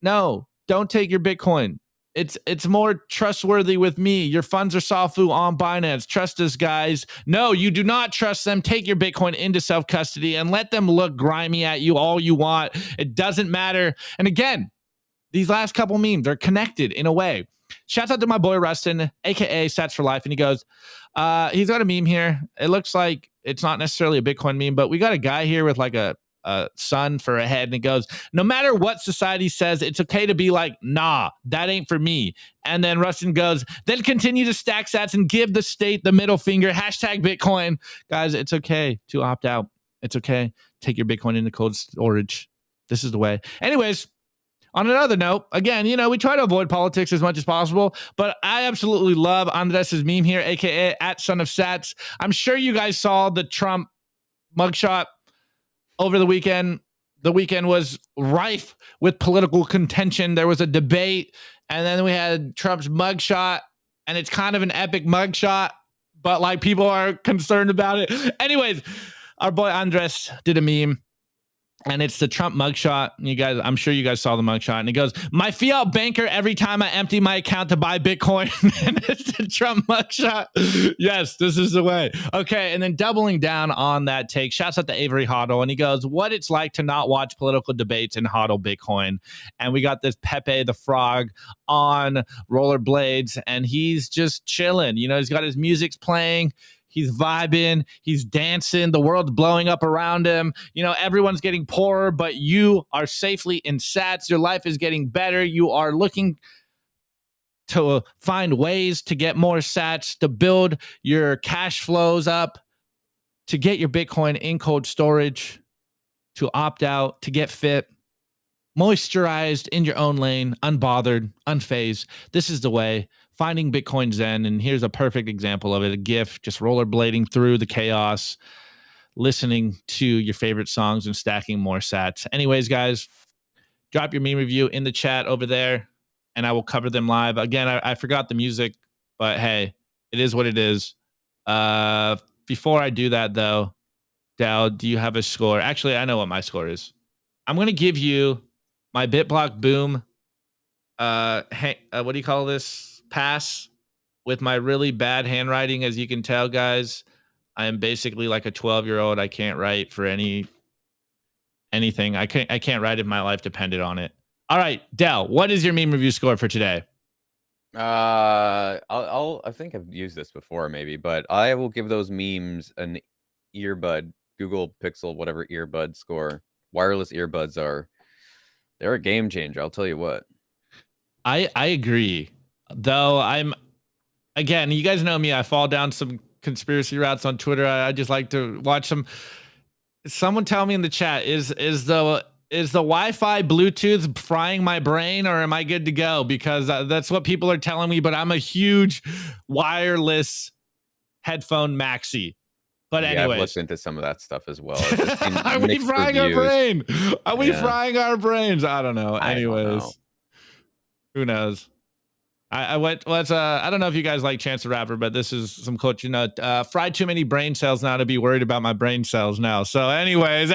no, don't take your Bitcoin. It's more trustworthy with me. Your funds are Safu on Binance. Trust us, guys. No, you do not trust them. Take your Bitcoin into self-custody and let them look grimy at you all you want. It doesn't matter. And again, these last couple memes are connected in a way. Shouts out to my boy Rustin, aka Stats for Life. And he goes, he's got a meme here. It looks like it's not necessarily a Bitcoin meme, but we got a guy here with like a sun for a head, and it goes, "No matter what society says, it's okay to be like, nah, that ain't for me." And then Rustin goes, "Then continue to stack sats and give the state the middle finger. Hashtag Bitcoin." Guys, it's okay to opt out. It's okay. Take your Bitcoin into cold storage. This is the way. Anyways, on another note, again, we try to avoid politics as much as possible, but I absolutely love Andres' meme here, aka at Son of Sats. I'm sure you guys saw the Trump mugshot over the weekend. The weekend was rife with political contention. There was a debate, and then we had Trump's mugshot, and it's kind of an epic mugshot, but like people are concerned about it. Anyways, our boy Andres did a meme, And it's the Trump mugshot. You guys, I'm sure you guys saw the mugshot. And it goes, my fiat banker every time I empty my account to buy Bitcoin. And it's the Trump mugshot. Yes, this is the way. Okay, and then doubling down on that take, shouts out to Avery Hodl. And he goes, what it's like to not watch political debates and hodl Bitcoin. And we got this Pepe the Frog on rollerblades. And he's just chilling. You know, he's got his music's playing. He's vibing, he's dancing, the world's blowing up around him. You know, everyone's getting poorer, but you are safely in sats. Your life is getting better. You are looking to find ways to get more sats, to build your cash flows up, to get your Bitcoin in cold storage, to opt out, to get fit, moisturized in your own lane, unbothered, unfazed. This is the way. Finding Bitcoin Zen, and here's a perfect example of it, a GIF, just rollerblading through the chaos, listening to your favorite songs and stacking more sats. Anyways, guys, drop your meme review in the chat over there, and I will cover them live. Again, I forgot the music, but hey, it is what it is. Before I do that, though, Dow, do you have a score? Actually, I know what my score is. I'm going to give you my BitBlock Boom, what do you call this? Pass with my really bad handwriting. As you can tell, guys, I am basically like a 12-year-old. I can't write for anything. I can't write if my life depended on it. All right, Dell, what is your meme review score for today? I think I've used this before maybe, but I will give those memes an earbud, Google Pixel, whatever earbud score. Wireless earbuds they're a game changer. I'll tell you what. I agree. Though again, you guys know me, I fall down some conspiracy routes on Twitter. I just like to watch some. Someone tell me in the chat, is the Wi-Fi Bluetooth frying my brain, or am I good to go? Because that's what people are telling me, but I'm a huge wireless headphone maxi. But anyways, I've looked into some of that stuff as well. Are we frying our brain? Are we frying our brains? I don't know. Anyways, who knows? I don't know if you guys like Chance the Rapper, but this is some quote, fried too many brain cells now to be worried about my brain cells now. So anyways,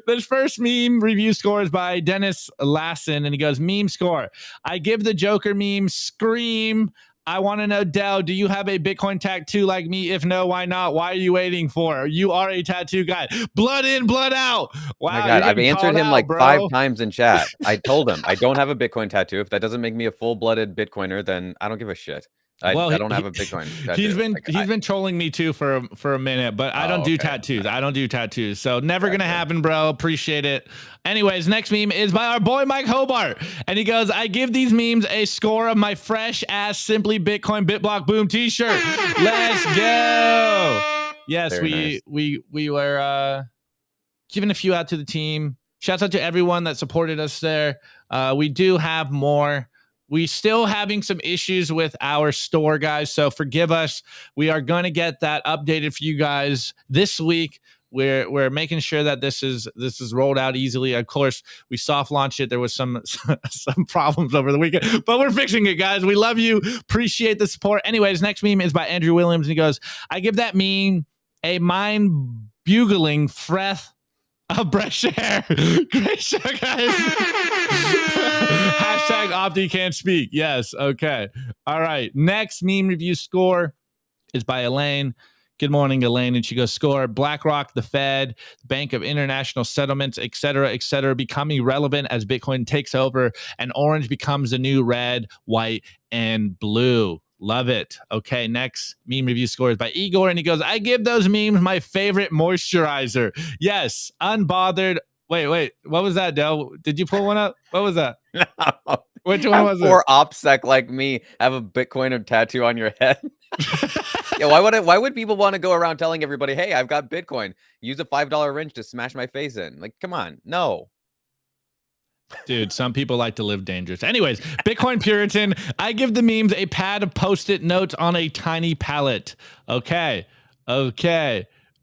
this first meme review score is by Dennis Lassen, and he goes, meme score. I give the Joker meme scream. I want to know, Dell, do you have a Bitcoin tattoo like me? If no, why not? Why are you waiting for? You are a tattoo guy. Blood in, blood out. Wow. Oh my God, I've answered him like 5 times in chat. I told him I don't have a Bitcoin tattoo. If that doesn't make me a full-blooded Bitcoiner, then I don't give a shit. I don't have a Bitcoin tattoo. He's been trolling me too for a minute, but I don't do tattoos. I don't do tattoos. So never gonna happen, bro. Appreciate it. Anyways, next meme is by our boy Mike Hobart. And he goes, I give these memes a score of my fresh ass Simply Bitcoin BitBlock Boom t-shirt. Let's go. Yes, we were giving a few out to the team. Shouts out to everyone that supported us there. We do have more. We still having some issues with our store, guys, so forgive us. We are going to get that updated for you guys this week. We're making sure that this is rolled out easily. Of course, we soft launched it. There was some problems over the weekend, but we're fixing it, guys. We love you. Appreciate the support. Anyways, next meme is by Andrew Williams, and he goes, I give that meme a mind-bugling breath of fresh air. Great show, guys. Hashtag Opti can't speak. Yes. Okay. All right. Next meme review score is by Elaine. Good morning, Elaine. And she goes, score BlackRock, the Fed, Bank of International Settlements, et cetera, becoming relevant as Bitcoin takes over and orange becomes the new red, white, and blue. Love it. Okay, next meme review score is by Igor, and he goes, I give those memes my favorite moisturizer. Yes, unbothered. Wait. What was that, Del? Did you pull one up? What was that? No. Which one was it? Poor OPSEC like me have a Bitcoin tattoo on your head. Yeah, why would people want to go around telling everybody, hey, I've got Bitcoin. Use a $5 wrench to smash my face in. Like, come on. No. Dude, some people like to live dangerous. Anyways, Bitcoin Puritan, I give the memes a pad of post-it notes on a tiny palette. Okay.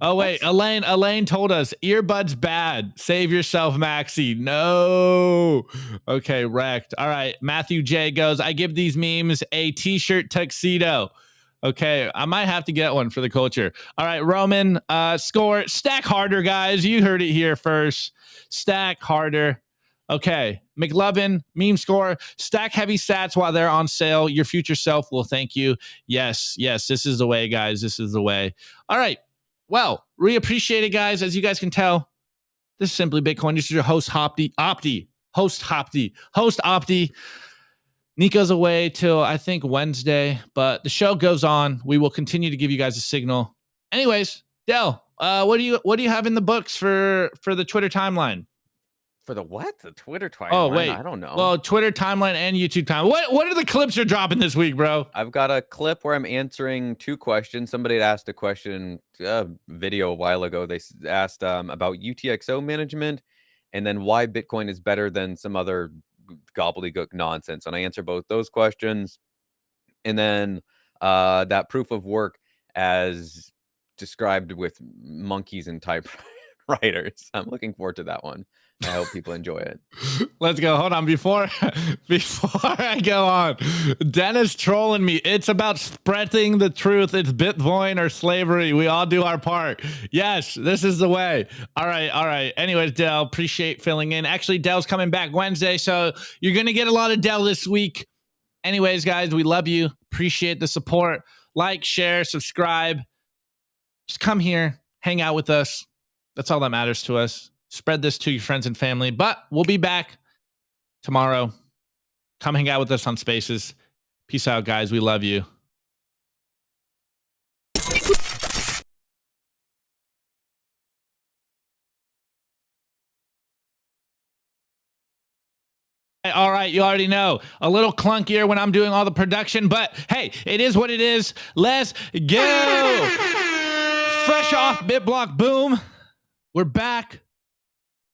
Oh, wait, Elaine told us, earbuds bad. Save yourself, Maxi. No. Okay, wrecked. All right, Matthew J goes, I give these memes a t-shirt tuxedo. Okay, I might have to get one for the culture. All right, Roman, score. Stack harder, guys. You heard it here first. Stack harder. Okay, McLovin, meme score. Stack heavy sats while they're on sale. Your future self will thank you. Yes, this is the way, guys. This is the way. All right. Well, we appreciate it, guys. As you guys can tell, this is Simply Bitcoin. This is your host, host Opti. Nico's away till I think Wednesday, but the show goes on. We will continue to give you guys a signal. Anyways, Del, what do you have in the books for the Twitter timeline? For the what? The Twitter timeline? Oh, wait. I don't know. Well, Twitter timeline and YouTube timeline. What are the clips you're dropping this week, bro? I've got a clip where I'm answering 2 questions. Somebody had asked a question video a while ago. They asked about UTXO management and then why Bitcoin is better than some other gobbledygook nonsense. And I answer both those questions. And then that proof of work as described with monkeys and typewriters. I'm looking forward to that one. I hope people enjoy it. Let's go. Hold on. Before I go on, Dennis trolling me. It's about spreading the truth. It's Bitcoin or slavery. We all do our part. Yes, this is the way. All right. Anyways, Del, appreciate filling in. Actually, Del's coming back Wednesday, so you're going to get a lot of Del this week. Anyways, guys, we love you. Appreciate the support. Like, share, subscribe. Just come here, hang out with us. That's all that matters to us. Spread this to your friends and family, but we'll be back tomorrow. Come hang out with us on Spaces. Peace out, guys. We love you. All right, you already know. A little clunkier when I'm doing all the production, but hey, it is what it is. Let's go. Fresh off BitBlock Boom. We're back.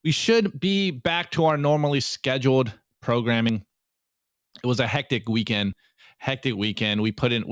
We should be back to our normally scheduled programming. It was a hectic weekend. We put in